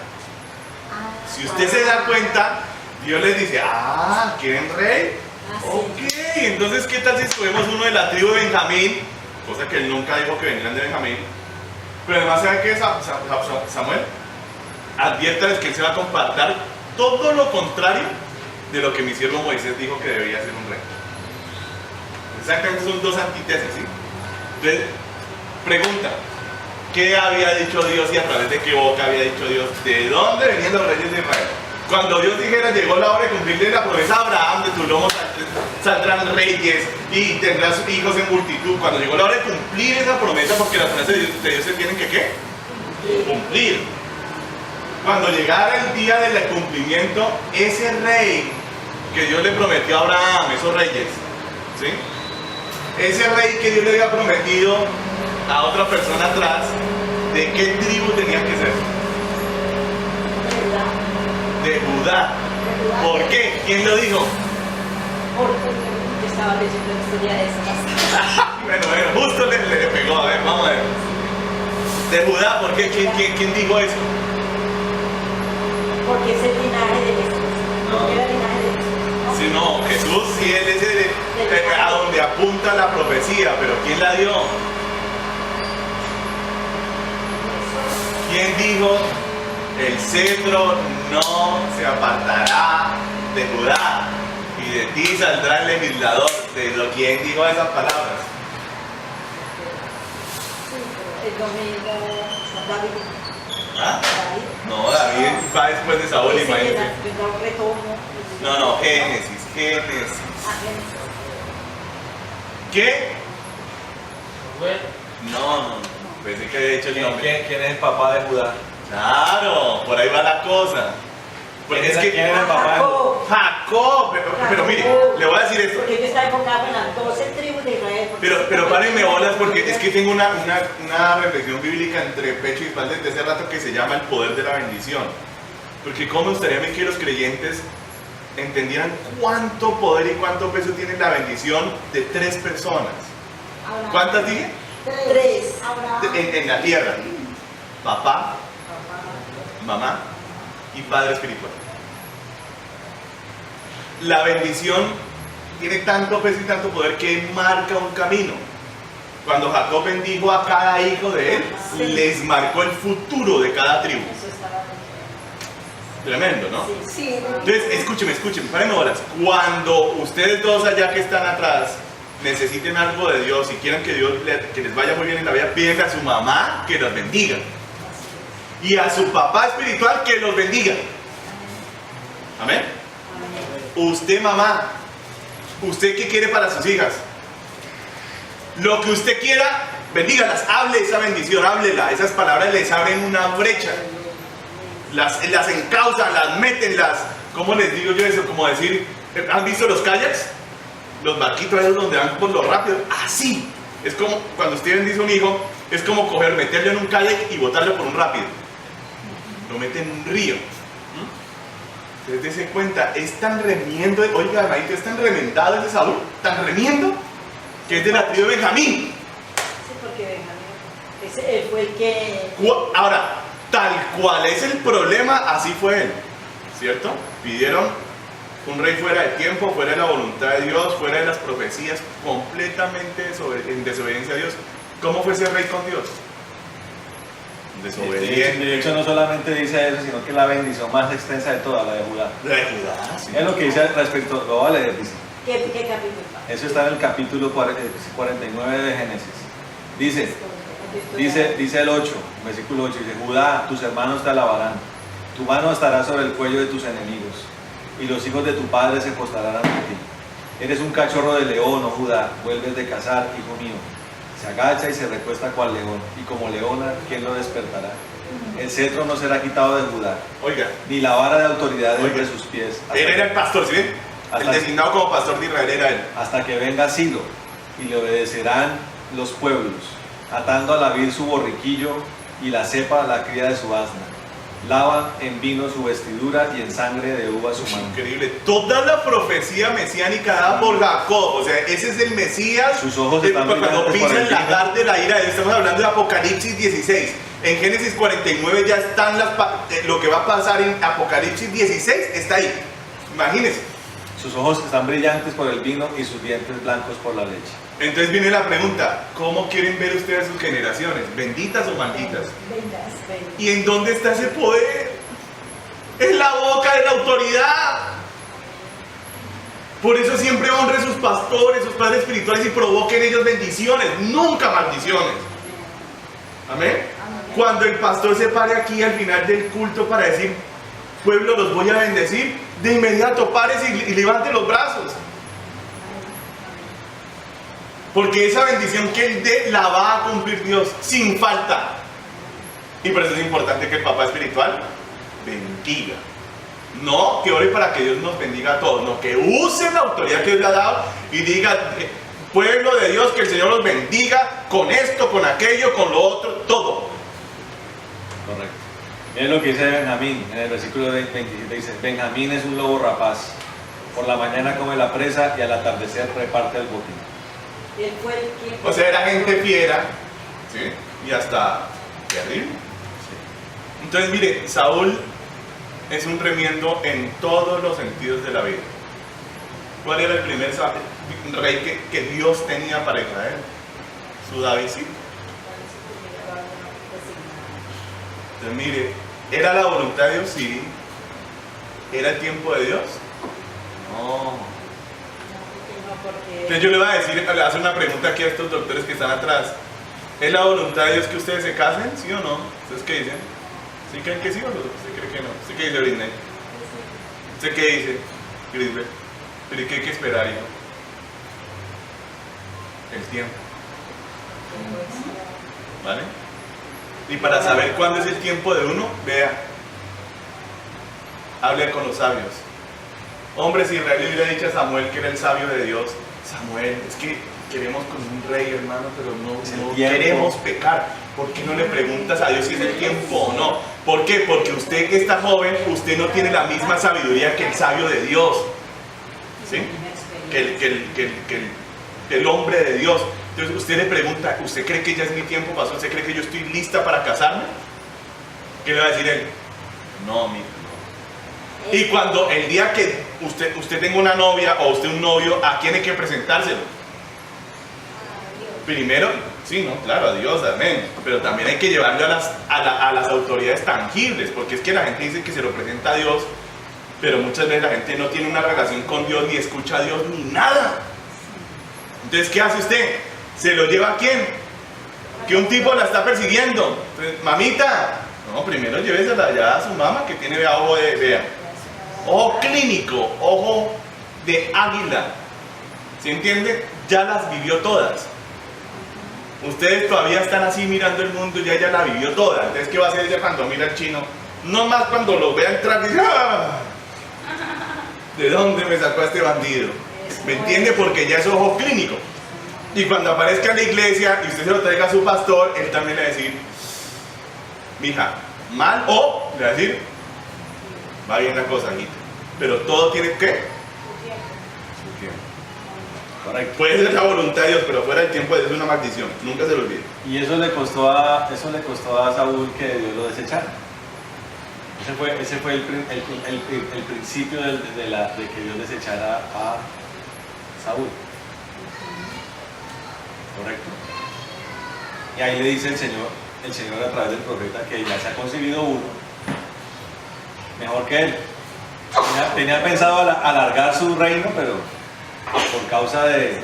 Si usted se da cuenta, Dios les dice, ¿quieren rey? Ok, entonces ¿qué tal si escogemos uno de la tribu de Benjamín? Cosa que él nunca dijo que vendrían de Benjamín. Pero además, ¿sabe qué es Samuel? Adviértales que él se va a compartir todo lo contrario de lo que mi siervo Moisés dijo que debería ser un rey. Exactamente, son dos antítesis, ¿sí? Entonces, pregunta, ¿qué había dicho Dios y a través de qué boca había dicho Dios? ¿De dónde venían los reyes de Israel? Cuando Dios dijera, llegó la hora de cumplirle la promesa a Abraham, de tu lomo saldrán reyes y tendrás hijos en multitud. Cuando llegó la hora de cumplir esa promesa, porque las promesas de Dios se tienen que ¿qué? Cumplir. Cuando llegara el día del cumplimiento, ese rey que Dios le prometió a Abraham, esos reyes, ¿sí? Ese rey que Dios le había prometido a otra persona atrás, ¿de qué tribu tenía que ser? De Judá. ¿Por qué? ¿Quién lo dijo? Porque yo estaba leyendo la historia de esa. Bueno, justo le pegó. A ver, vamos a ver. De Judá, ¿por qué? ¿Quién dijo eso? Porque es el linaje de Jesús. Porque era el linaje de Jesús. Si no, Jesús sí, él es a donde apunta la profecía, pero ¿quién la dio? ¿Quién dijo? El cetro no se apartará de Judá y de ti saldrá el legislador. ¿Quién dijo esas palabras? El domingo, David. ¿Ah? No, David va después de Saúl, imagínate. No, Génesis. ¿Qué? No. Pensé que había dicho el nombre. ¿Quién es el papá de Judá? Claro, por ahí va la cosa. ¿Quién era el papá de Judá? Jacob. Pero mire, le voy a decir esto. Porque yo estaba enfocado en las 12 tribus de Israel. Pero párenme bolas porque es que tengo una reflexión bíblica entre pecho y espalda desde hace rato que se llama el poder de la bendición. Porque cómo me gustaría a mí que los creyentes entendieran cuánto poder y cuánto peso tiene la bendición de 3 personas. ¿Cuántas dije? Tres. Abraham. En la tierra. Papá, mamá y padre espiritual. La bendición tiene tanto peso y tanto poder que marca un camino. Cuando Jacob bendijo a cada hijo de él, Sí. les marcó el futuro de cada tribu. Eso estaba Tremendo, ¿no? sí. Sí. Entonces, escúcheme, párenme horas. Cuando ustedes dos allá que están atrás necesiten algo de Dios y quieran que Dios que les vaya muy bien en la vida, pídenle a su mamá que los bendiga. Y a su papá espiritual que los bendiga. Amén. Usted, mamá, ¿usted qué quiere para sus hijas? Lo que usted quiera, bendígalas, hable esa bendición, háblela. Esas palabras les abren una brecha. Las encausan, las meten, ¿cómo les digo yo eso? Como decir, ¿han visto los kayaks? Los barquitos esos donde van por lo rápido. Así. Es como cuando usted bendice a un hijo, es como meterlo en un kayak y botarlo por un rápido. Lo mete en un río. Ustedes se cuenta, es tan remiendo, oiga, hermanito, es tan reventado ese Saúl, tan remiendo, que es de la tribu de Benjamín. Sí, porque Benjamín, él fue el que... Ahora, tal cual es el problema, así fue él, ¿cierto? Pidieron un rey fuera de tiempo, fuera de la voluntad de Dios, fuera de las profecías, completamente en desobediencia a Dios. ¿Cómo fue ese rey con Dios? Desobediente. De hecho, no solamente dice eso, sino que la bendición más extensa de toda, la de Judá. De Judá, sí. Es lo que dice respecto, lo voy a leer, dice. ¿Qué capítulo? Eso está en el capítulo 49 de Génesis. Dice el 8, versículo 8, dice: Judá, tus hermanos te alabarán, tu mano estará sobre el cuello de tus enemigos, y los hijos de tu padre se postrarán ante ti. Eres un cachorro de león, oh Judá, vuelves de cazar, hijo mío. Se agacha y se recuesta cual león, y como leona, ¿quién lo despertará? El cetro no será quitado de Judá, Oiga, ni la vara de autoridad de Oiga. entre sus pies, él era el pastor, ¿sí ven? El Hasta- designado como pastor de Israel era él. hasta que venga Silo, y le obedecerán los pueblos, atando a la vid su borriquillo y la cepa la cría de su asna. Lavan en vino su vestidura y en sangre de uva su mano. Increíble. Toda la profecía mesiánica dada por Jacob, o sea, ese es el Mesías. Sus ojos están cuando brillantes por pisa el el lagar de la ira de Dios. Estamos hablando de Apocalipsis 16. En Génesis 49 ya están lo que va a pasar en Apocalipsis 16 está ahí. Imagínense. Sus ojos están brillantes por el vino y sus dientes blancos por la leche. Entonces viene la pregunta, ¿cómo quieren ver ustedes sus generaciones? ¿Benditas o malditas? ¿Y en dónde está ese poder? En la boca de la autoridad. Por eso siempre honre sus pastores, sus padres espirituales y provoquen ellos bendiciones, nunca maldiciones. Amén. Cuando el pastor se pare aquí al final del culto para decir, pueblo, los voy a bendecir, de inmediato párese y levante los brazos. Porque esa bendición que él dé la va a cumplir Dios sin falta. Y por eso es importante que el papá espiritual bendiga. No que ore para que Dios nos bendiga a todos, no, que use la autoridad que Dios le ha dado y diga, pueblo de Dios, que el Señor los bendiga con esto, con aquello, con lo otro, todo. Correcto. Miren lo que dice Benjamín en el versículo 27, dice: Benjamín es un lobo rapaz, por la mañana come la presa y al atardecer reparte el botín. Él fue el que... O sea, era gente fiera, ¿sí? Y hasta terrible. Entonces, mire, Saúl es un remiendo en todos los sentidos de la vida. ¿Cuál era el primer rey que Dios tenía para Israel? Su Davidcito. Entonces, mire, ¿era la voluntad de Dios? Sí. ¿Era el tiempo de Dios? No. Entonces yo le voy a decir, le hacer una pregunta aquí a estos doctores que están atrás. ¿Es la voluntad de Dios que ustedes se casen? ¿Sí o no? ¿Ustedes qué dicen? ¿Sí creen que sí o no? ¿Usted cree que no? ¿Usted qué dice, Britney? ¿Usted qué dice, Grisbert? ¿Pero qué hay que esperar, hijo? El tiempo. ¿Vale? Y para saber cuándo es el tiempo de uno, vea. Hable con los sabios. Hombre, si Israel le hubiera dicho a Samuel que era el sabio de Dios, Samuel, es que queremos con un rey, hermano, pero no queremos pecar. ¿Por qué no le preguntas a Dios si es el tiempo o no? ¿Por qué? Porque usted que está joven, usted no tiene la misma sabiduría que el sabio de Dios. ¿Sí? Que el hombre de Dios. Entonces usted le pregunta, ¿usted cree que ya es mi tiempo, pastor? ¿Usted cree que yo estoy lista para casarme? ¿Qué le va a decir él? No, mija, no. Y cuando el día que usted tenga una novia o usted un novio, ¿a quién hay que presentárselo? Primero, sí, no, claro, a Dios, amén. Pero también hay que llevarlo a las autoridades tangibles, porque es que la gente dice que se lo presenta a Dios, pero muchas veces la gente no tiene una relación con Dios, ni escucha a Dios, ni nada. Entonces, ¿qué hace usted? ¿Se lo lleva a quién? Que un tipo la está persiguiendo. Entonces, mamita, no, primero llévesela ya a su mamá que tiene ojo de, vea, ojo clínico, ojo de águila. ¿Se entiende? Ya las vivió todas. Ustedes todavía están así mirando el mundo, ya ella la vivió toda. Entonces, ¿qué va a hacer ella cuando mira al chino? No más cuando lo vea entrar y dice, ¡ah! ¿De dónde me sacó a este bandido? ¿Me entiende? Porque ya es ojo clínico. Y cuando aparezca en la iglesia y usted se lo traiga a su pastor, él también le va a decir, mija, mal, o le va a decir, va bien la cosa, hijita. Pero todo tiene que, su tiempo. Correcto. Puede ser la voluntad de Dios, pero fuera del tiempo es una maldición. Nunca se lo olvide. Y eso le costó a Saúl que Dios lo desechara. Ese fue el principio de que Dios desechara a Saúl. ¿Correcto? Y ahí le dice el Señor a través del profeta que ya se ha concebido uno mejor que él. Tenía pensado alargar su reino, pero por causa de...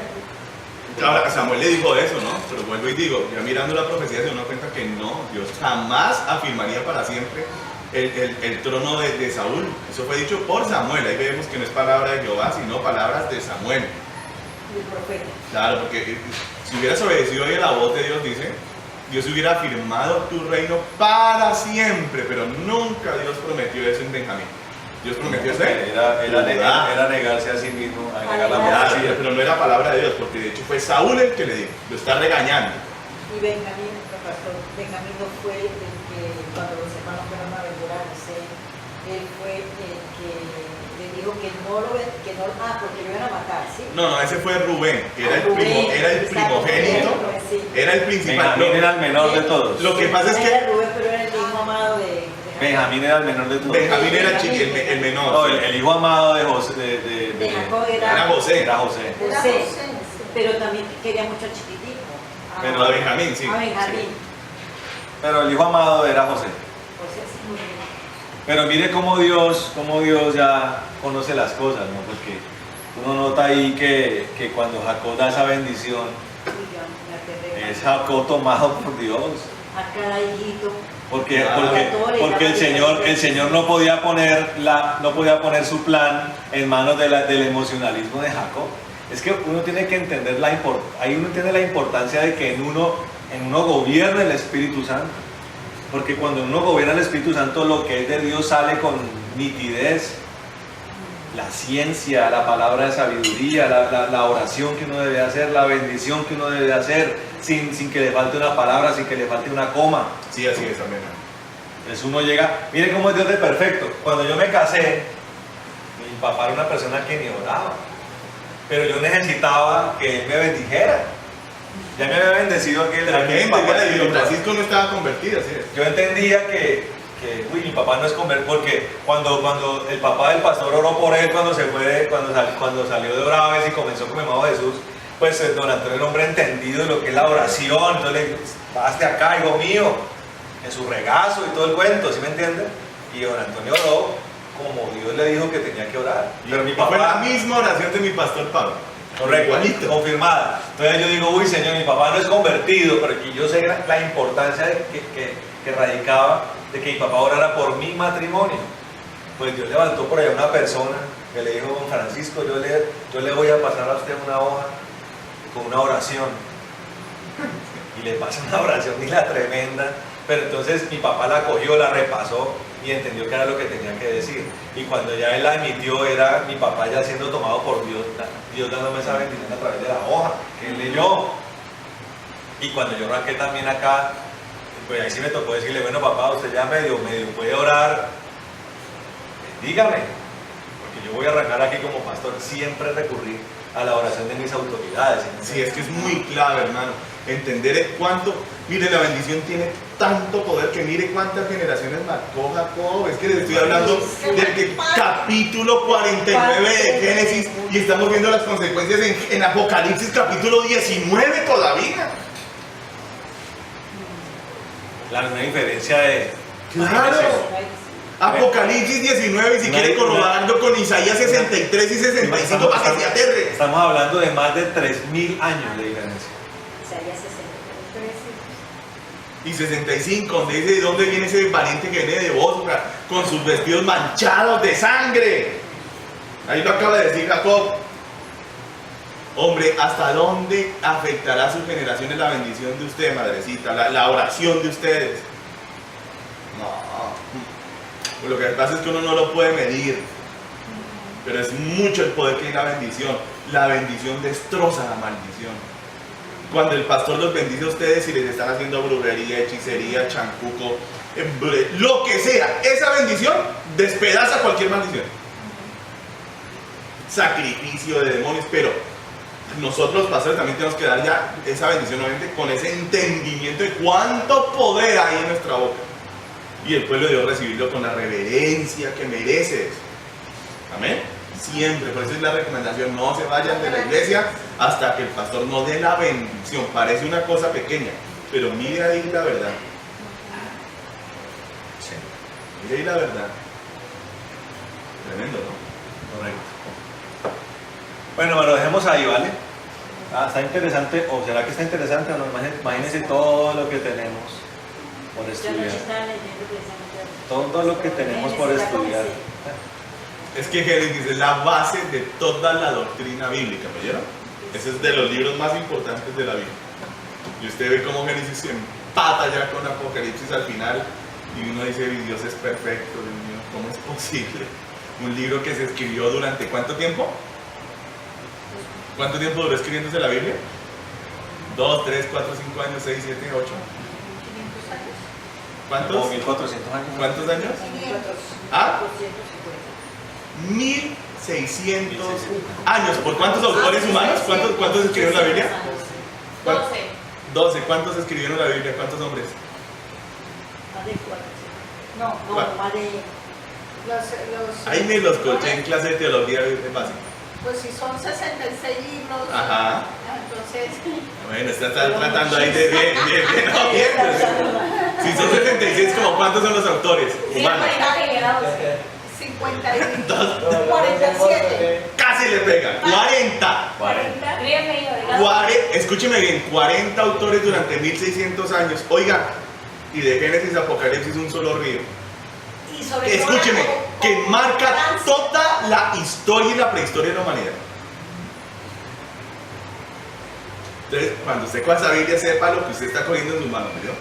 Ahora, Samuel le dijo eso, ¿no? Pero vuelvo y digo, ya mirando la profecía se da cuenta que no, Dios jamás afirmaría para siempre el trono de Saúl. Eso fue dicho por Samuel. Ahí vemos que no es palabra de Jehová, sino palabras de Samuel. El profeta. Claro, porque si hubieras obedecido hoy a la voz de Dios, dice, Dios hubiera afirmado tu reino para siempre, pero nunca Dios prometió eso en Benjamín. Dios prometió eso. Era negarse a sí mismo, a negar la Ah, profecía. sí, pero no era palabra de Dios, porque de hecho fue Saúl el que le dijo, lo está regañando. Y Benjamín, pastor, Benjamín no fue el que cuando los hermanos fueron a aventurar, él fue el que le dijo que no, porque lo iban a matar, ¿sí? No, ese fue Rubén, que era el Exacto, primogénito, sí. era el principal. Benjamín era el menor de todos. Lo que pasa es que Era Rubén, pero era el hijo amado de Benjamín era el menor de todos. Benjamín era el menor. No, el hijo amado de José. de Jacob Era José. Era José. Era José, José, sí. pero también quería mucho al chiquitico. Pero a Benjamín, sí. A Benjamín. Pero el hijo amado era José. José sí, muy bien. Pero mire cómo Dios ya conoce las cosas, ¿no? Porque uno nota ahí que cuando Jacob da esa bendición, Uy, ya, ya te es Jacob tomado por Dios. a cada hijito. Porque el Señor no podía poner su plan en manos del emocionalismo de Jacob. Es que uno tiene que entender ahí uno entiende la importancia de que en uno gobierne el Espíritu Santo. Porque cuando uno gobierna el Espíritu Santo, lo que es de Dios sale con nitidez. La ciencia, la palabra de sabiduría, la oración que uno debe hacer, la bendición que uno debe hacer, sin que le falte una palabra, sin que le falte una coma. Sí, así es, amén. Entonces uno llega, mire cómo es Dios de perfecto. Cuando yo me casé, mi papá era una persona que ni oraba, pero yo necesitaba que él me bendijera. Ya me había bendecido aquel Amén, papá. don Francisco no estaba convertido, así es. Yo entendía que mi papá no es convertido, porque cuando el papá del pastor oró por él, cuando salió de Oraves y comenzó con mi amado Jesús, pues don Antonio era un hombre entendido de lo que es la oración. Entonces le dije, baste acá, hijo mío, en su regazo y todo el cuento, ¿sí me entiende? Y don Antonio oró como Dios le dijo que tenía que orar. Pero mi papá fue la misma oración de mi pastor Pablo. correcto, Igualito. confirmada. Entonces yo digo, uy Señor, mi papá no es convertido, pero que yo sé la importancia que radicaba de que mi papá orara por mi matrimonio. Pues Dios levantó por allá una persona que le dijo, don Francisco, yo le voy a pasar a usted una hoja con una oración. Y le pasa una oración y la tremenda. Pero entonces mi papá la cogió, la repasó y entendió que era lo que tenía que decir. Y cuando ya él la emitió, era mi papá ya siendo tomado por Dios, Dios dándome esa bendición a través de la hoja que él leyó. Y cuando yo arranqué también acá, pues ahí sí me tocó decirle, bueno papá, usted ya medio puede orar, dígame, porque yo voy a arrancar aquí como pastor, siempre recurrir a la oración de mis autoridades. Sí, es que es muy clave, hermano. Entender cuánto, mire, la bendición tiene tanto poder que mire cuántas generaciones marcó Jacob. Es que les estoy hablando del capítulo 49 de Génesis y estamos viendo las consecuencias en Apocalipsis capítulo 19 todavía. Claro, una diferencia de... Claro. Apocalipsis 19, y si quiere corroborarlo con Isaías 63 y 65 para que se aterre. Estamos hablando de más de 3.000 años de diferencia. Isaías 63. Y 65, donde dice: ¿de dónde viene ese valiente que viene de Bosra con sus vestidos manchados de sangre? Ahí lo acaba de decir Jacob. Hombre, ¿hasta dónde afectará a sus generaciones la bendición de usted, madrecita? La oración de ustedes. No. Lo que pasa es que uno no lo puede medir. Pero es mucho el poder que hay en la bendición. La bendición destroza la maldición. Cuando el pastor los bendice a ustedes y les están haciendo brujería, hechicería, chancuco, lo que sea, esa bendición despedaza cualquier maldición. Sacrificio de demonios, pero nosotros los pastores también tenemos que dar ya esa bendición, obviamente, con ese entendimiento de cuánto poder hay en nuestra boca. Y el pueblo de Dios recibirlo con la reverencia que merece eso. Amén. Siempre, por eso es la recomendación: no se vayan de la iglesia hasta que el pastor no dé la bendición. Parece una cosa pequeña, pero mire ahí la verdad. Sí. Mire ahí la verdad. Tremendo, ¿no? Correcto. Bueno, lo dejemos ahí, ¿vale? Está interesante, o será que está interesante o no. Imagínense todo lo que tenemos por estudiar. Todo lo que tenemos por estudiar. Es que Génesis es la base de toda la doctrina bíblica, ¿me oyeron? Ese es de los libros más importantes de la Biblia. Y usted ve cómo Génesis se empata ya con Apocalipsis al final y uno dice: Dios es perfecto, Dios mío, ¿cómo es posible? Un libro que se escribió durante ¿cuánto tiempo? ¿Cuánto tiempo duró escribiéndose la Biblia? 2, 3, 4, 5 años, 6, 7, 8. ¿Cuántos? Como 1400 años. ¿Cuántos años? 500. ¿Ah? 1600 años. ¿Por cuántos autores humanos? ¿Cuántos escribieron la Biblia? 12. ¿Cuántos escribieron la Biblia? ¿Cuántos hombres? Más de 4. No, más de... Ahí me los coché en clase de teología básica. Pues si son 66 libros, Ajá. entonces... Bueno, está tratando ahí de bien. Si son 66, ¿como cuántos son los autores humanos? 47. Casi le pega. 40. Escúcheme bien, 40 autores durante 1600 años. Oiga, y de Génesis a Apocalipsis un solo río. Escúcheme, que marca toda la historia y la prehistoria de la humanidad. Entonces, cuando usted con esa Biblia sepa lo que usted está cogiendo en sus manos, ¿no?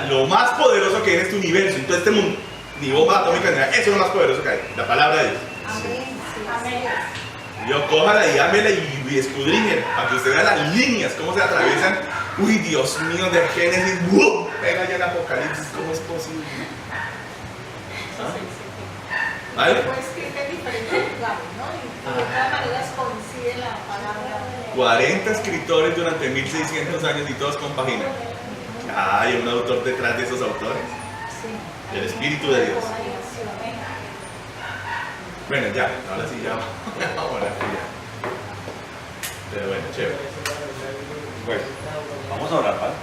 Lo más poderoso que hay en este universo, en todo este mundo, ni bomba atómica ni nada, eso es lo más poderoso que hay, la palabra de Dios. Amén. Yo cójala y ámela y escudriñen para que usted vea las líneas, cómo se atraviesan. Uy, Dios mío, de Génesis, ¡wow! Venga ya el Apocalipsis, ¿cómo es posible? ¿Ah? ¿Vale? Pues que es diferente lugares, ¿no? Y de todas maneras coincide la palabra. 40 escritores durante 1600 años y todos compaginan. Hay un autor detrás de esos autores. Sí. El Espíritu de Dios. Bueno, ya, ahora sí ya. Ahora sí ya. Pero bueno, chévere. Bueno, vamos a orar, ¿vale?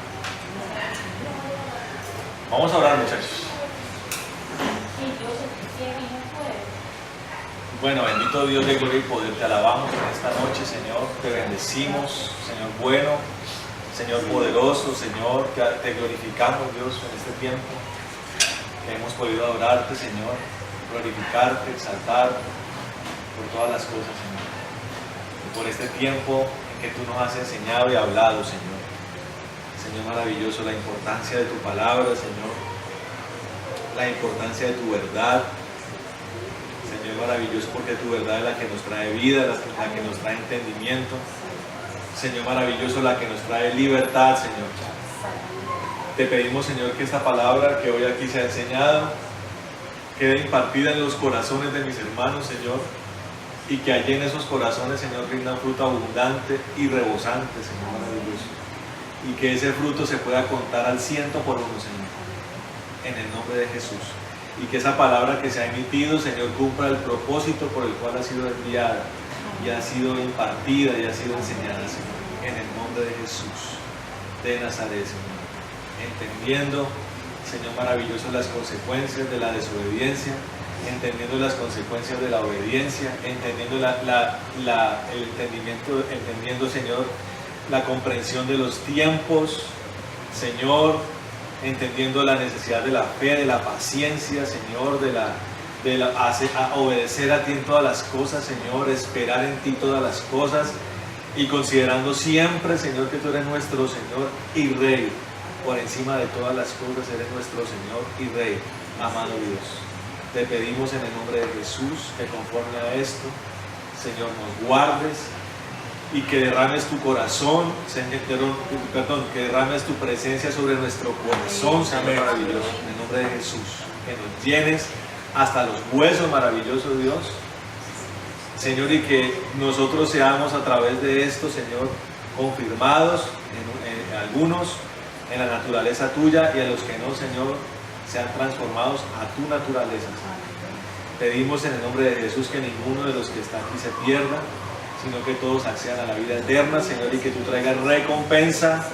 Vamos a orar, muchachos. Bueno, bendito Dios de gloria y poder, te alabamos en esta noche, Señor, te bendecimos, Señor bueno, Señor poderoso, Señor, te glorificamos, Dios, en este tiempo que hemos podido adorarte, Señor, glorificarte, exaltarte por todas las cosas, Señor, y por este tiempo en que tú nos has enseñado y hablado, Señor. Señor maravilloso, la importancia de tu palabra, Señor, la importancia de tu verdad, Señor maravilloso, porque tu verdad es la que nos trae vida, la que nos trae entendimiento, Señor maravilloso, la que nos trae libertad, Señor. Te pedimos, Señor, que esta palabra que hoy aquí se ha enseñado quede impartida en los corazones de mis hermanos, Señor, y que allí en esos corazones, Señor, rinda un fruto abundante y rebosante, Señor maravilloso, y que ese fruto se pueda contar al 100 por uno, Señor, en el nombre de Jesús, y que esa palabra que se ha emitido, Señor, cumpla el propósito por el cual ha sido enviada y ha sido impartida y ha sido enseñada, Señor, en el nombre de Jesús de Nazaret, Señor, entendiendo, Señor maravilloso, las consecuencias de la desobediencia, entendiendo las consecuencias de la obediencia, entendiendo el entendimiento, entendiendo, Señor, la comprensión de los tiempos, Señor, entendiendo la necesidad de la fe, de la paciencia, Señor, a obedecer a ti en todas las cosas, Señor, esperar en ti todas las cosas, y considerando siempre, Señor, que tú eres nuestro Señor y Rey, por encima de todas las cosas eres nuestro Señor y Rey, amado Dios. Te pedimos en el nombre de Jesús que conforme a esto, Señor, nos guardes y que derrames tu corazón, Señor, que derrames tu presencia sobre nuestro corazón, Señor maravilloso, en el nombre de Jesús, que nos llenes hasta los huesos, maravilloso Dios, Señor, y que nosotros seamos a través de esto, Señor, confirmados en algunos en la naturaleza tuya, y a los que no, Señor, sean transformados a tu naturaleza. Pedimos en el nombre de Jesús que ninguno de los que están aquí se pierda, sino que todos accedan a la vida eterna, Señor, y que tú traigas recompensa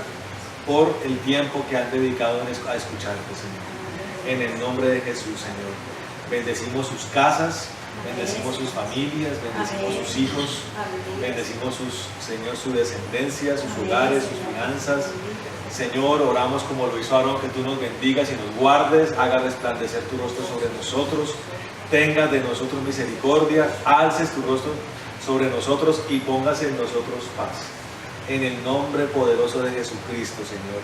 por el tiempo que han dedicado a escucharte, Señor. En el nombre de Jesús, Señor. Bendecimos sus casas, bendecimos sus familias, bendecimos sus hijos, bendecimos Señor, su descendencia, sus hogares, sus finanzas. Señor, oramos como lo hizo Aarón, que tú nos bendigas y nos guardes, haga resplandecer tu rostro sobre nosotros, tengas de nosotros misericordia, alces tu rostro sobre nosotros y pongas en nosotros paz. En el nombre poderoso de Jesucristo, Señor,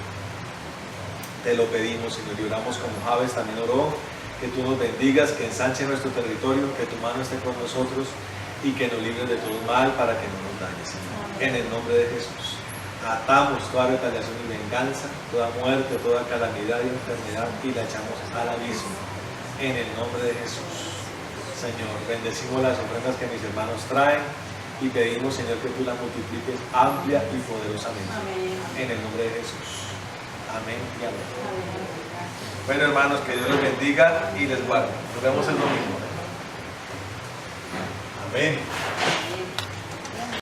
te lo pedimos, Señor, y oramos como Javes también oró, que tú nos bendigas, que ensanche nuestro territorio, que tu mano esté con nosotros y que nos libres de todo mal para que no nos dañes, Señor. En el nombre de Jesús. Atamos toda retaliación y venganza, toda muerte, toda calamidad y enfermedad y la echamos al abismo. En el nombre de Jesús. Señor, bendecimos las ofrendas que mis hermanos traen y pedimos, Señor, que tú las multipliques amplia y poderosamente. Amén. En el nombre de Jesús. Amén y amén. Bueno, hermanos, que Dios los bendiga y les guarde. Nos vemos el domingo. Amén.